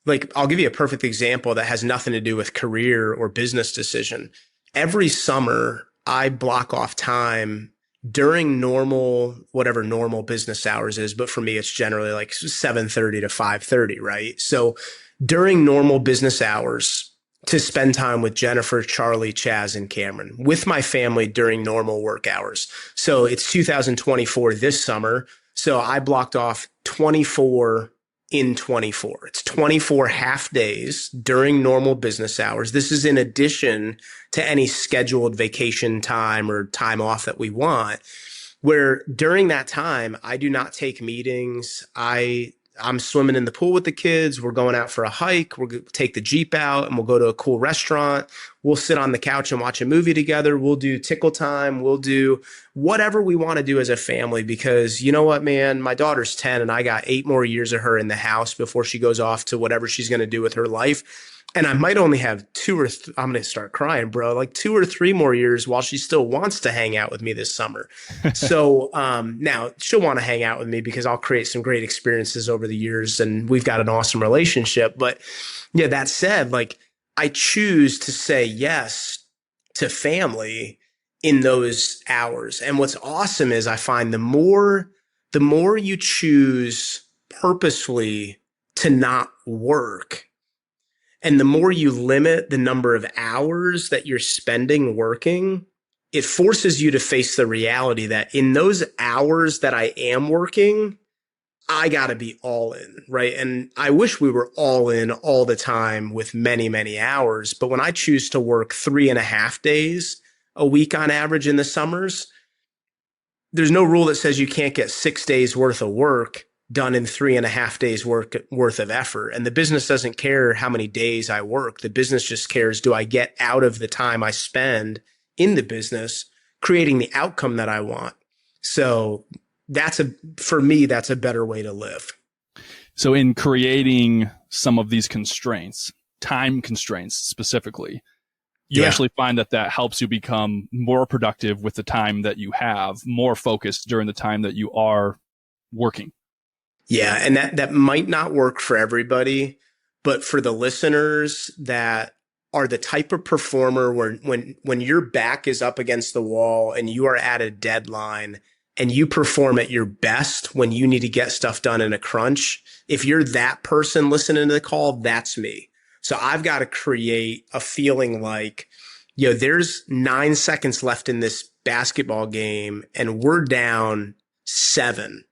like, I'll give you a perfect example that has nothing to do with career or business decision. Every summer, I block off time during normal, whatever normal business hours is. But for me, it's generally like 7:30 to 5:30, right? So during normal business hours, to spend time with Jennifer, Charlie, Chaz, and Cameron with my family during normal work hours. So it's 2024 this summer. So I blocked off 24 in 24. It's 24 half days during normal business hours. This is in addition to any scheduled vacation time or time off that we want, where during that time, I do not take meetings. I'm swimming in the pool with the kids. We're going out for a hike. We'll take the Jeep out and we'll go to a cool restaurant. We'll sit on the couch and watch a movie together. We'll do tickle time. We'll do whatever we want to do as a family, because you know what, man, my daughter's 10 and I got 8 more years of her in the house before she goes off to whatever she's going to do with her life. And I might only have I'm going to start crying, bro, like 2 or 3 more years while she still wants to hang out with me this summer. So now she'll want to hang out with me because I'll create some great experiences over the years and we've got an awesome relationship. But yeah, that said, like, I choose to say yes to family in those hours. And what's awesome is I find the more you choose purposefully to not work, and the more you limit the number of hours that you're spending working, it forces you to face the reality that in those hours that I am working, I got to be all in, right? And I wish we were all in all the time with many, many hours. But when I choose to work 3.5 days a week on average in the summers, there's no rule that says you can't get 6 days worth of work done in 3.5 days worth of effort. And the business doesn't care how many days I work. The business just cares, do I get out of the time I spend in the business creating the outcome that I want? So for me, that's a better way to live. So in creating some of these constraints, time constraints specifically, you actually find that helps you become more productive with the time that you have, more focused during the time that you are working. Yeah, and that might not work for everybody, but for the listeners that are the type of performer where when your back is up against the wall and you are at a deadline and you perform at your best when you need to get stuff done in a crunch, if you're that person listening to the call, that's me. So I've got to create a feeling like, there's 9 seconds left in this basketball game and we're down 7.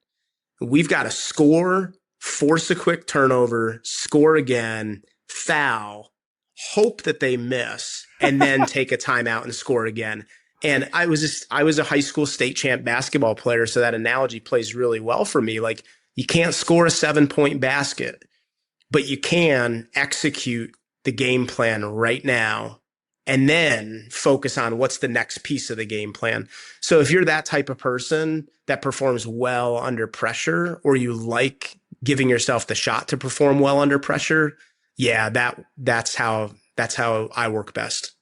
We've got to score, force a quick turnover, score again, foul, hope that they miss, and then take a timeout and score again. And I was a high school state champ basketball player, so that analogy plays really well for me. Like, you can't score a 7-point basket, but you can execute the game plan right now and then focus on what's the next piece of the game plan. So if you're that type of person that performs well under pressure, or you like giving yourself the shot to perform well under pressure, yeah, that's how I work best.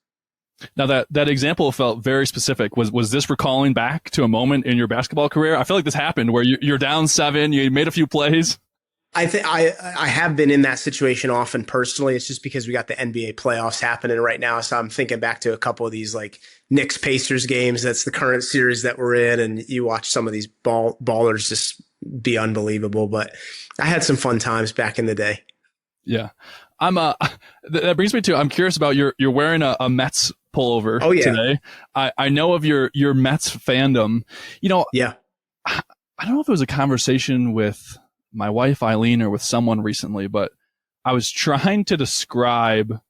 Now that example felt very specific. Was this recalling back to a moment in your basketball career? I feel like this happened where you're down 7, you made a few plays. I think I have been in that situation often personally. It's just because we got the NBA playoffs happening right now. So I'm thinking back to a couple of these like Knicks Pacers games. That's the current series that we're in. And you watch some of these ballers just be unbelievable. But I had some fun times back in the day. Yeah. That brings me to, I'm curious about you're wearing a Mets pullover today. I know of your Mets fandom. Yeah. I don't know if it was a conversation with my wife, Eileen, or with someone recently, but I was trying to describe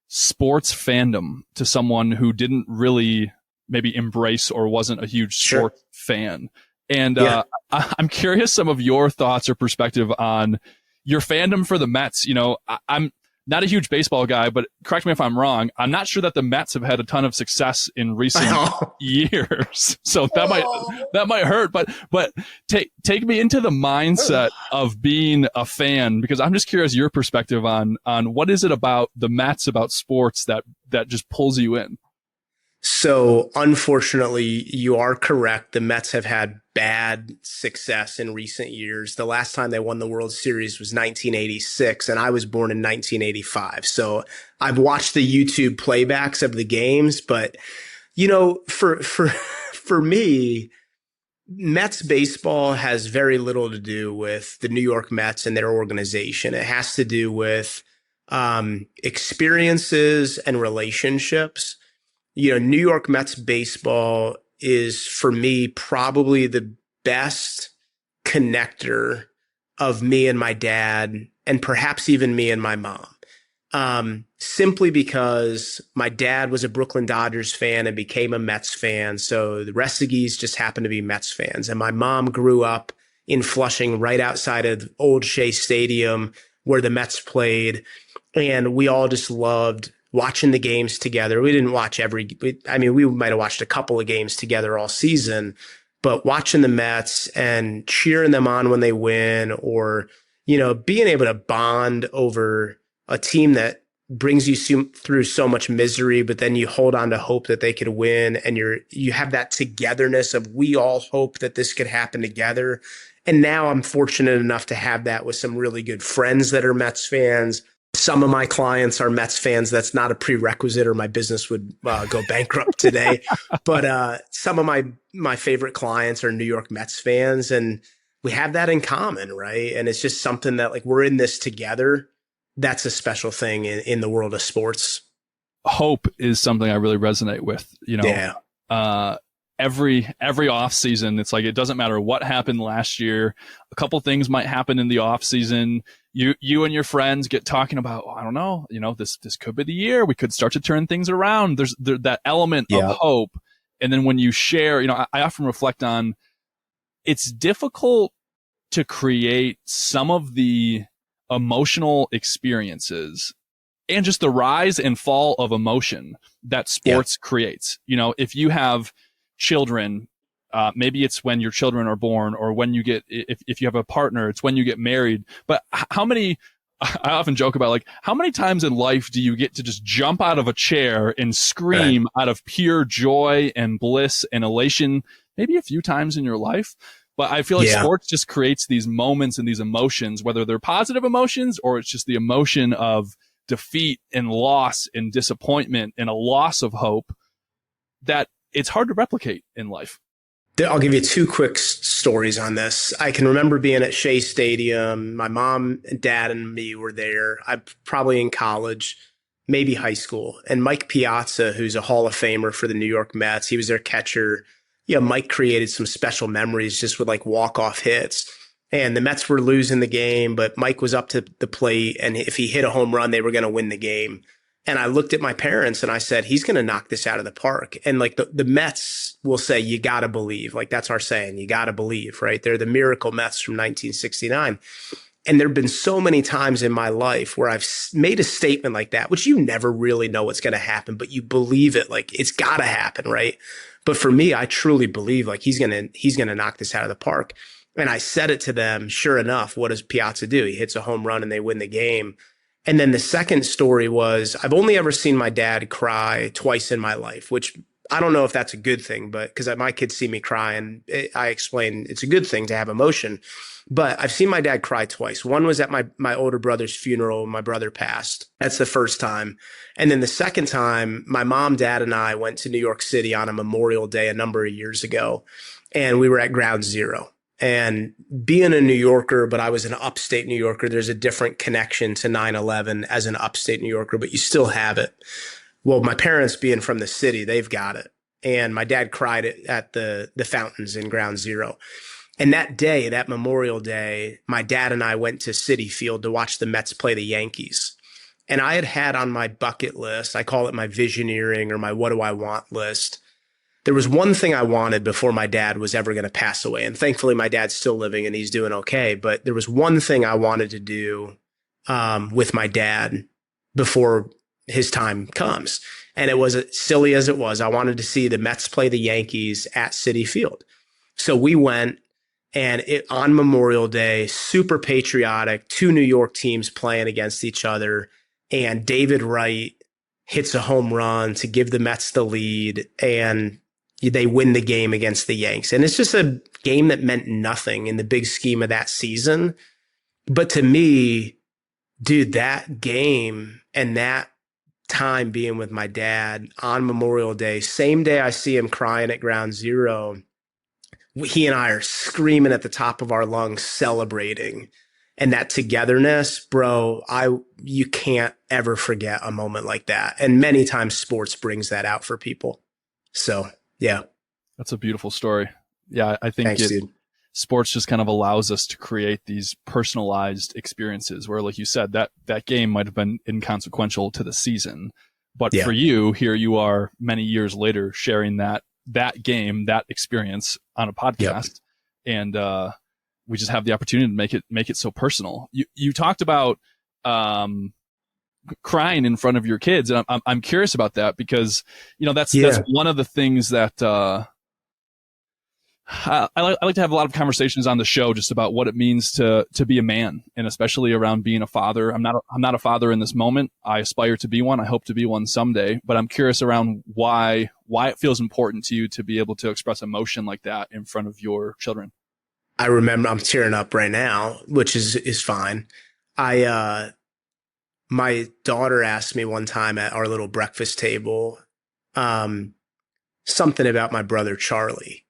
sports fandom to someone who didn't really maybe embrace or wasn't a huge sports fan. And I'm curious some of your thoughts or perspective on your fandom for the Mets. I'm not a huge baseball guy, but correct me if I'm wrong. I'm not sure that the Mets have had a ton of success in recent years. So that might hurt, but take me into the mindset of being a fan, because I'm just curious your perspective on what is it about the Mets, about sports that just pulls you in? So unfortunately, you are correct. The Mets have had bad success in recent years. The last time they won the World Series was 1986, and I was born in 1985. So I've watched the YouTube playbacks of the games, but for me, Mets baseball has very little to do with the New York Mets and their organization. It has to do with experiences and relationships. New York Mets baseball is for me probably the best connector of me and my dad, and perhaps even me and my mom. Simply because my dad was a Brooklyn Dodgers fan and became a Mets fan. So the Resseguies just happened to be Mets fans. And my mom grew up in Flushing, right outside of Old Shea Stadium where the Mets played. And we all just loved watching the games together. We didn't watch we might have watched a couple of games together all season, but watching the Mets and cheering them on when they win, or, being able to bond over a team that brings you through so much misery, but then you hold on to hope that they could win. And you have that togetherness of, we all hope that this could happen together. And now I'm fortunate enough to have that with some really good friends that are Mets fans. Some of my clients are Mets fans. That's not a prerequisite, or my business would go bankrupt today. But some of my favorite clients are New York Mets fans, and we have that in common, right? And it's just something that, like, we're in this together. That's a special thing in the world of sports. Hope is something I really resonate with. Yeah. Every off season, it's like, it doesn't matter what happened last year. A couple things might happen in the off season. You and your friends get talking about, I don't know, this could be the year we could start to turn things around. There's that element of hope. And then when you share, I often reflect on, it's difficult to create some of the emotional experiences and just the rise and fall of emotion that sports creates. If you have children, maybe it's when your children are born, or when you get, if you have a partner, it's when you get married. But I often joke about, like, how many times in life do you get to just jump out of a chair and scream out of pure joy and bliss and elation? Maybe a few times in your life. But I feel like sports just creates these moments and these emotions, whether they're positive emotions or it's just the emotion of defeat and loss and disappointment and a loss of hope, that it's hard to replicate in life. I'll give you two quick stories on this. I can remember being at Shea Stadium. My mom and dad and me were there. I'm probably in college, maybe high school. And Mike Piazza, who's a Hall of Famer for the New York Mets, he was their catcher. Mike created some special memories just with, like, walk-off hits. And the Mets were losing the game, but Mike was up to the plate, and if he hit a home run, they were going to win the game. And I looked at my parents and I said, he's going to knock this out of the park. And, like, the Mets will say, you got to believe. Like, that's our saying, you got to believe, right? They're the miracle Mets from 1969. And there have been so many times in my life where I've made a statement like that, which you never really know what's going to happen, but you believe it. Like, it's got to happen, right? But for me, I truly believe, like, he's going to knock this out of the park. And I said it to them. Sure enough, what does Piazza do? He hits a home run and they win the game. And then the second story was, I've only ever seen my dad cry twice in my life, which I don't know if that's a good thing, but because my kids see me cry, and I explain it's a good thing to have emotion. But I've seen my dad cry twice. One was at my older brother's funeral when my brother passed. That's the first time. And then the second time, my mom, dad, and I went to New York City on a Memorial Day a number of years ago, and we were at Ground Zero. And being a New Yorker, but I was an upstate New Yorker, there's a different connection to 9/11 as an upstate New Yorker, but you still have it. Well, my parents being from the city, they've got it. And my dad cried at the fountains in Ground Zero. And that day, that Memorial Day, my dad and I went to Citi Field to watch the Mets play the Yankees. And I had on my bucket list, I call it my visioneering or my what do I want list. There was one thing I wanted before my dad was ever going to pass away. And thankfully, my dad's still living and he's doing okay. But there was one thing I wanted to do with my dad before his time comes. And it was, as silly as it was, I wanted to see the Mets play the Yankees at Citi Field. So we went, and on Memorial Day, super patriotic, two New York teams playing against each other. And David Wright hits a home run to give the Mets the lead, and they win the game against the Yanks. And it's just a game that meant nothing in the big scheme of that season. But to me, dude, that game and that time being with my dad on Memorial Day, same day I see him crying at ground zero, he and I are screaming at the top of our lungs, celebrating. And that togetherness, bro, you can't ever forget a moment like that. And many times sports brings that out for people. So, yeah. That's a beautiful story. Yeah, I think Thanks, dude. Sports just kind of allows us to create these personalized experiences where, like you said, that game might have been inconsequential to the season. But for you, here you are many years later sharing that game, that experience on a podcast. Yep. And we just have the opportunity to make it so personal. You talked about crying in front of your kids, and I'm curious about that because that's one of the things that I like to have a lot of conversations on the show just about what it means to be a man, and especially around being a father. I'm not a father in this moment. I aspire to be one. I hope to be one someday, but I'm curious around why it feels important to you to be able to express emotion like that in front of your children. I remember I'm tearing up right now, which is fine. My daughter asked me one time at our little breakfast table, something about my brother, Charlie.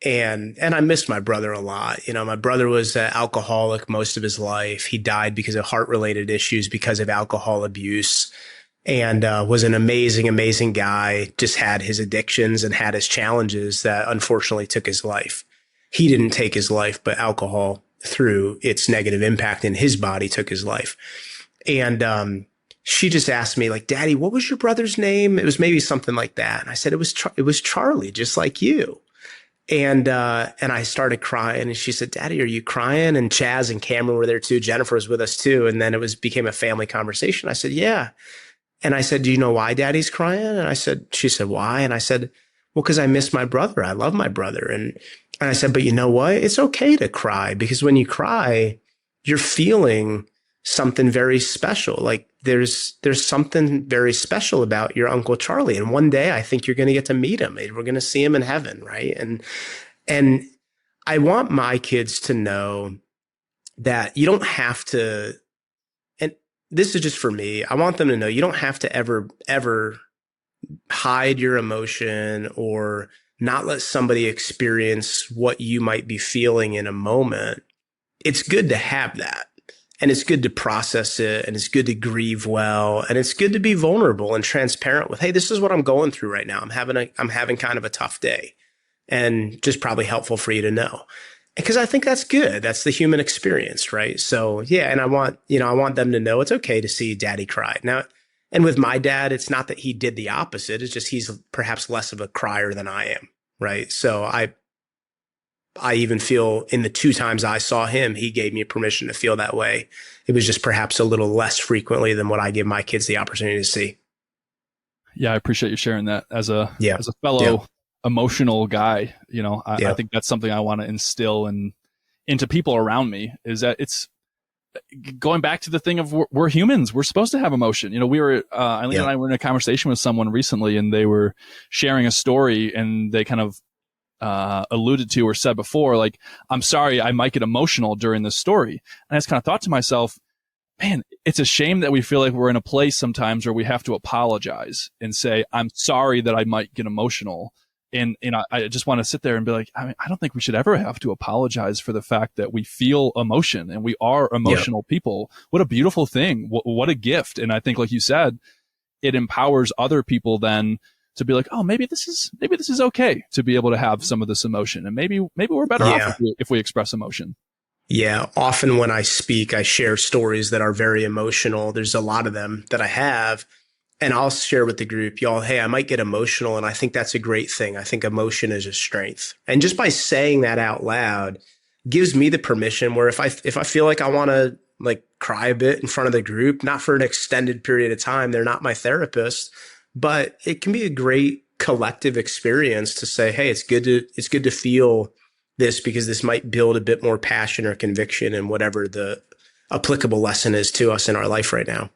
And I missed my brother a lot. My brother was an alcoholic most of his life. He died because of heart-related issues because of alcohol abuse, and was an amazing, amazing guy, just had his addictions and had his challenges that unfortunately took his life. He didn't take his life, but alcohol, through its negative impact in his body, took his life. And she just asked me, like, Daddy, what was your brother's name? It was maybe something like that. And I said, it was Charlie, just like you. And I started crying, and she said, Daddy, are you crying? And Chaz and Cameron were there too. Jennifer was with us too. And then became a family conversation. I said, yeah. And I said, do you know why Daddy's crying? And she said, why? And I said, well, because I miss my brother. I love my brother. And I said, but you know what? It's okay to cry, because when you cry, you're feeling something very special. Like there's something very special about your Uncle Charlie. And one day I think you're going to get to meet him. We're going to see him in heaven. Right. And I want my kids to know that you don't have to, and this is just for me, I want them to know you don't have to ever hide your emotion or not let somebody experience what you might be feeling in a moment. It's good to have that. And it's good to process it, and it's good to grieve well, and it's good to be vulnerable and transparent with, hey, this is what I'm going through right now. I'm having kind of a tough day, and just probably helpful for you to know. Because I think that's good. That's the human experience, right? So yeah, and I want them to know it's okay to see Daddy cry. Now, and with my dad, it's not that he did the opposite. It's just he's perhaps less of a crier than I am, right? So I even feel in the 2 times I saw him, he gave me permission to feel that way. It was just perhaps a little less frequently than what I give my kids the opportunity to see. Yeah, I appreciate you sharing that as a fellow emotional guy. I think that's something I want to instill into people around me, is that it's going back to the thing of we're humans. We're supposed to have emotion. We were, Eileen and I were in a conversation with someone recently, and they were sharing a story, and they kind of alluded to or said before, like, I'm sorry, I might get emotional during this story. And I just kind of thought to myself, man, it's a shame that we feel like we're in a place sometimes where we have to apologize and say, I'm sorry that I might get emotional. And I just want to sit there and be like, I don't think we should ever have to apologize for the fact that we feel emotion and we are emotional people. What a beautiful thing. What a gift. And I think, like you said, it empowers other people then to be like, oh, maybe this is okay to be able to have some of this emotion, and maybe we're better off if we express emotion. Yeah, often when I speak, I share stories that are very emotional. There's a lot of them that I have, and I'll share with the group, y'all, hey, I might get emotional, and I think that's a great thing. I think emotion is a strength, and just by saying that out loud gives me the permission where if I feel like I want to like cry a bit in front of the group, not for an extended period of time, they're not my therapist. But it can be a great collective experience to say, hey, it's good to feel this, because this might build a bit more passion or conviction in whatever the applicable lesson is to us in our life right now.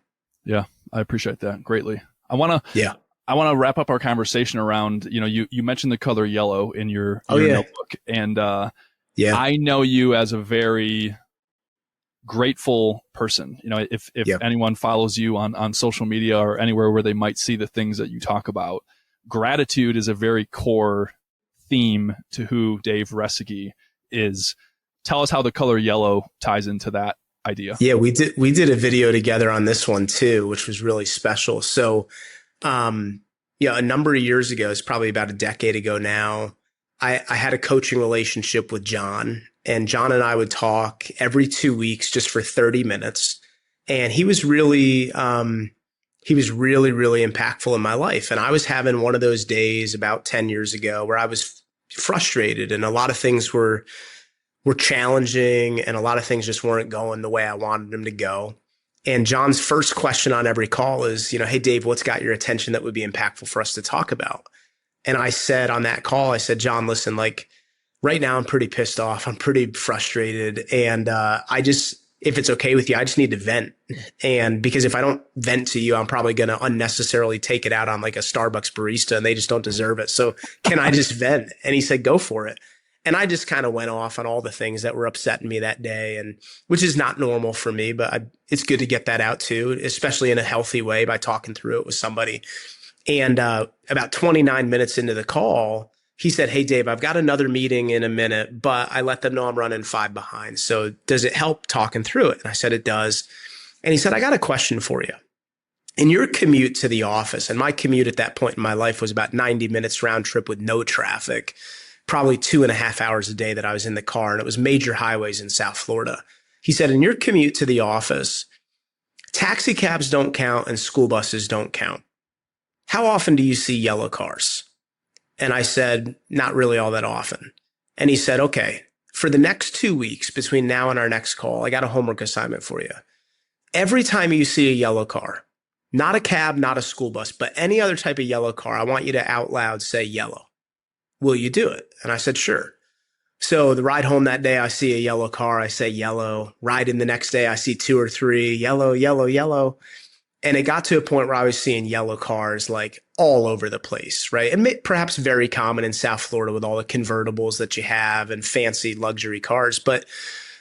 Yeah, I appreciate that greatly. Yeah. I want to wrap up our conversation around, you mentioned the color yellow in your yeah. notebook, and Yeah. I know you as a very grateful person. If Yep. anyone follows you on social media or anywhere where they might see the things that you talk about, gratitude is a very core theme to who Dave Resseguie is. Tell us how the color yellow ties into that idea. Yeah, we did a video together on this one too, which was really special. So, a number of years ago, it's probably about a decade ago now, I had a coaching relationship with John, and John and I would talk every 2 weeks just for 30 minutes. And he was really, really impactful in my life. And I was having one of those days about 10 years ago where I was frustrated, and a lot of things were challenging, and a lot of things just weren't going the way I wanted them to go. And John's first question on every call is, hey, Dave, what's got your attention that would be impactful for us to talk about? And I said on that call, I said, John, listen, like right now I'm pretty pissed off. I'm pretty frustrated. And if it's okay with you, I just need to vent. And because if I don't vent to you, I'm probably going to unnecessarily take it out on like a Starbucks barista, and they just don't deserve it. So can I just vent? And he said, go for it. And I just kind of went off on all the things that were upsetting me that day, and which is not normal for me, but it's good to get that out too, especially in a healthy way by talking through it with somebody. And about 29 minutes into the call, he said, hey, Dave, I've got another meeting in a minute, but I let them know I'm running 5 behind. So does it help talking through it? And I said, it does. And he said, I got a question for you. In your commute to the office, and my commute at that point in my life was about 90 minutes round trip with no traffic, probably 2.5 hours a day that I was in the car, and it was major highways in South Florida. He said, in your commute to the office, taxi cabs don't count and school buses don't count. How often do you see yellow cars? And I said, not really all that often. And he said, okay, for the next 2 weeks between now and our next call, I got a homework assignment for you. Every time you see a yellow car, not a cab, not a school bus, but any other type of yellow car, I want you to out loud say yellow. Will you do it? And I said, sure. So the ride home that day, I see a yellow car. I say yellow. Ride in the next day, I see 2 or 3, yellow, yellow, yellow. And it got to a point where I was seeing yellow cars like all over the place, right? And perhaps very common in South Florida with all the convertibles that you have and fancy luxury cars. But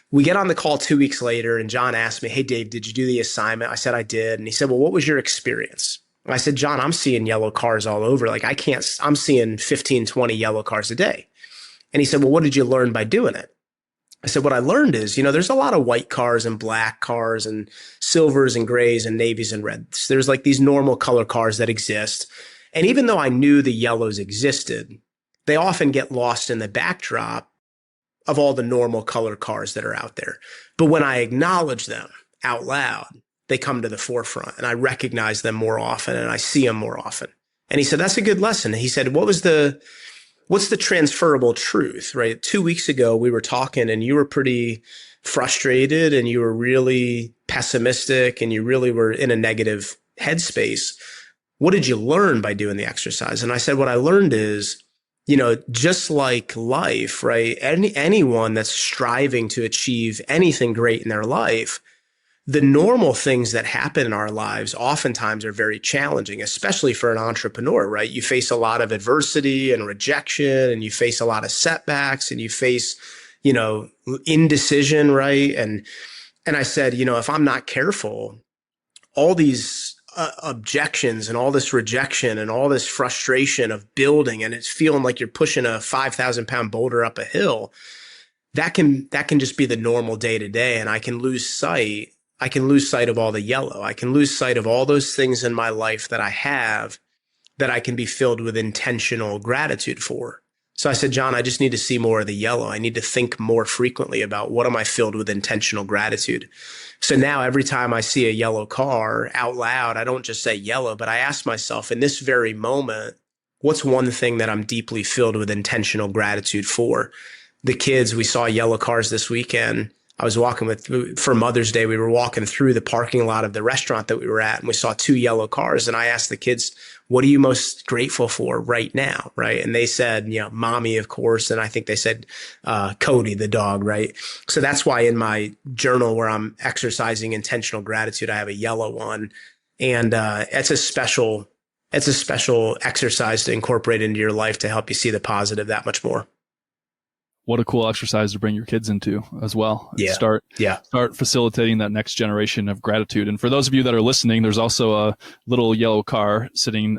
we get on the call 2 weeks later, and John asked me, hey, Dave, did you do the assignment? I said, I did. And he said, well, what was your experience? I said, John, I'm seeing yellow cars all over. Like I'm seeing 15, 20 yellow cars a day. And he said, well, what did you learn by doing it? I said, what I learned is, there's a lot of white cars and black cars and silvers and grays and navies and reds. There's like these normal color cars that exist. And even though I knew the yellows existed, they often get lost in the backdrop of all the normal color cars that are out there. But when I acknowledge them out loud, they come to the forefront, and I recognize them more often, and I see them more often. And he said, that's a good lesson. He said, what's the transferable truth, right? 2 weeks ago, we were talking, and you were pretty frustrated, and you were really pessimistic, and you really were in a negative headspace. What did you learn by doing the exercise? And I said, what I learned is, just like life, right? Anyone that's striving to achieve anything great in their life, the normal things that happen in our lives oftentimes are very challenging, especially for an entrepreneur, right? You face a lot of adversity and rejection, and you face a lot of setbacks, and you face, indecision, right? And I said, if I'm not careful, all these objections and all this rejection and all this frustration of building, and it's feeling like you're pushing a 5,000-pound boulder up a hill, that can just be the normal day to day, and I can lose sight of all the yellow. I can lose sight of all those things in my life that I have that I can be filled with intentional gratitude for. So I said, John, I just need to see more of the yellow. I need to think more frequently about what am I filled with intentional gratitude. So now every time I see a yellow car out loud, I don't just say yellow, but I ask myself in this very moment, what's one thing that I'm deeply filled with intentional gratitude for? The kids, we saw yellow cars this weekend. I was for Mother's Day, we were walking through the parking lot of the restaurant that we were at, and we saw 2 yellow cars. And I asked the kids, what are you most grateful for right now? Right. And they said, mommy, of course. And I think they said, Cody, the dog. Right. So that's why in my journal where I'm exercising intentional gratitude, I have a yellow one. And it's a special it's a special exercise to incorporate into your life to help you see the positive that much more. What a cool exercise to bring your kids into as well. Yeah. Start facilitating that next generation of gratitude. And for those of you that are listening, there's also a little yellow car sitting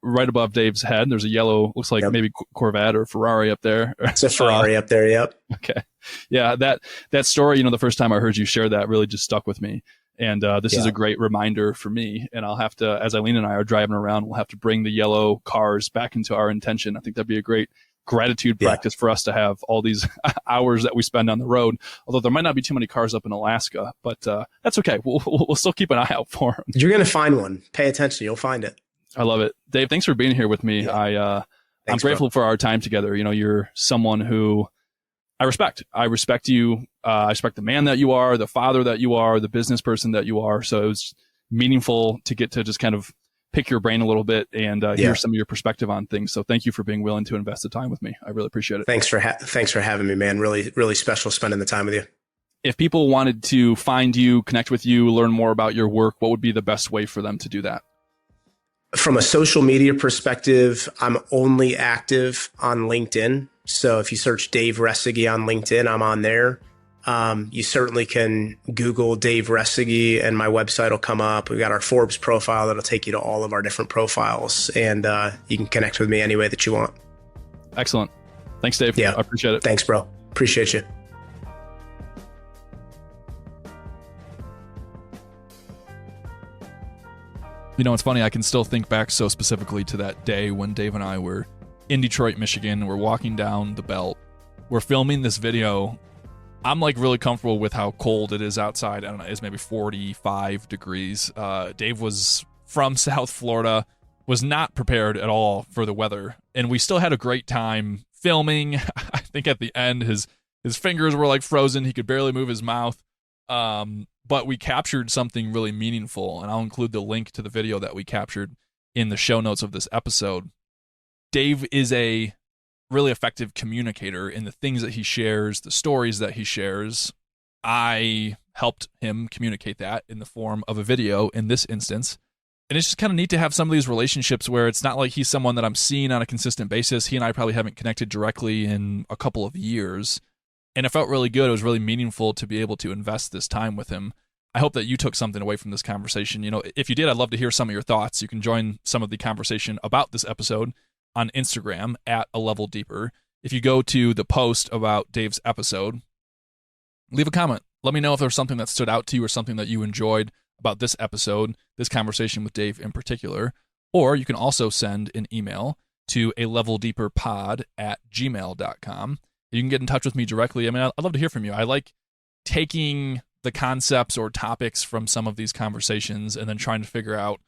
right above Dave's head. There's a yellow, looks like maybe Corvette or Ferrari up there. It's a Ferrari up there. Yep. Okay. Yeah. That story, the first time I heard you share that really just stuck with me. And this is a great reminder for me. And I'll have to, as Eileen and I are driving around, we'll have to bring the yellow cars back into our intention. I think that'd be a great gratitude practice for us to have all these hours that we spend on the road. Although there might not be too many cars up in Alaska, but that's okay. We'll still keep an eye out for them. You're going to find one. Pay attention. You'll find it. I love it. Dave, thanks for being here with me. Yeah. I'm grateful for our time together. You're someone who I respect. I respect you. I respect the man that you are, the father that you are, the business person that you are. So it was meaningful to get to just kind of pick your brain a little bit and hear some of your perspective on things. So thank you for being willing to invest the time with me. I really appreciate it. Thanks for having me, man. Really, really special spending the time with you. If people wanted to find you, connect with you, learn more about your work, what would be the best way for them to do that? From a social media perspective, I'm only active on LinkedIn. So if you search Dave Resseguie on LinkedIn, I'm on there. You certainly can Google Dave Resseguie and my website will come up. We've got our Forbes profile that'll take you to all of our different profiles, and you can connect with me any way that you want. Excellent. Thanks, Dave. Yeah. I appreciate it. Thanks, bro. Appreciate you. It's funny. I can still think back so specifically to that day when Dave and I were in Detroit, Michigan. We're walking down the belt. We're filming this video. I'm like really comfortable with how cold it is outside. I don't know, it's maybe 45 degrees. Dave was from South Florida, was not prepared at all for the weather. And we still had a great time filming. I think at the end, his fingers were like frozen. He could barely move his mouth. But we captured something really meaningful. And I'll include the link to the video that we captured in the show notes of this episode. Dave is a really effective communicator in the things that he shares, the stories that he shares. I helped him communicate that in the form of a video in this instance. And it's just kind of neat to have some of these relationships where it's not like he's someone that I'm seeing on a consistent basis. He and I probably haven't connected directly in a couple of years. And it felt really good. It was really meaningful to be able to invest this time with him. I hope that you took something away from this conversation. If you did, I'd love to hear some of your thoughts. You can join some of the conversation about this episode on Instagram at A Level Deeper. If you go to the post about Dave's episode, leave a comment. Let me know if there's something that stood out to you or something that you enjoyed about this episode, this conversation with Dave in particular. Or you can also send an email to aleveldeeperpod@gmail.com. You can get in touch with me directly. I mean, I'd love to hear from you. I like taking the concepts or topics from some of these conversations and then trying to figure out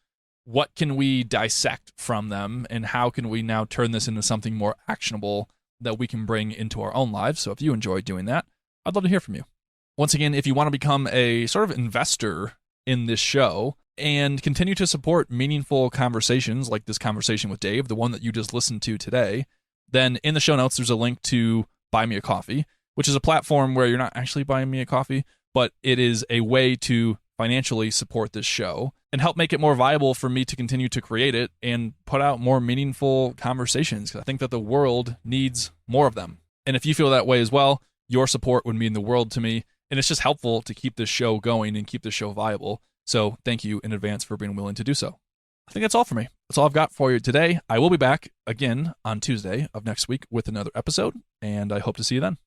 what can we dissect from them and how can we now turn this into something more actionable that we can bring into our own lives. So if you enjoy doing that, I'd love to hear from you. Once again, if you want to become a sort of investor in this show and continue to support meaningful conversations like this conversation with Dave, the one that you just listened to today, then in the show notes, there's a link to Buy Me a Coffee, which is a platform where you're not actually buying me a coffee, but it is a way to financially support this show and help make it more viable for me to continue to create it and put out more meaningful conversations. Because I think that the world needs more of them. And if you feel that way as well, your support would mean the world to me. And it's just helpful to keep this show going and keep this show viable. So thank you in advance for being willing to do so. I think that's all for me. That's all I've got for you today. I will be back again on Tuesday of next week with another episode, and I hope to see you then.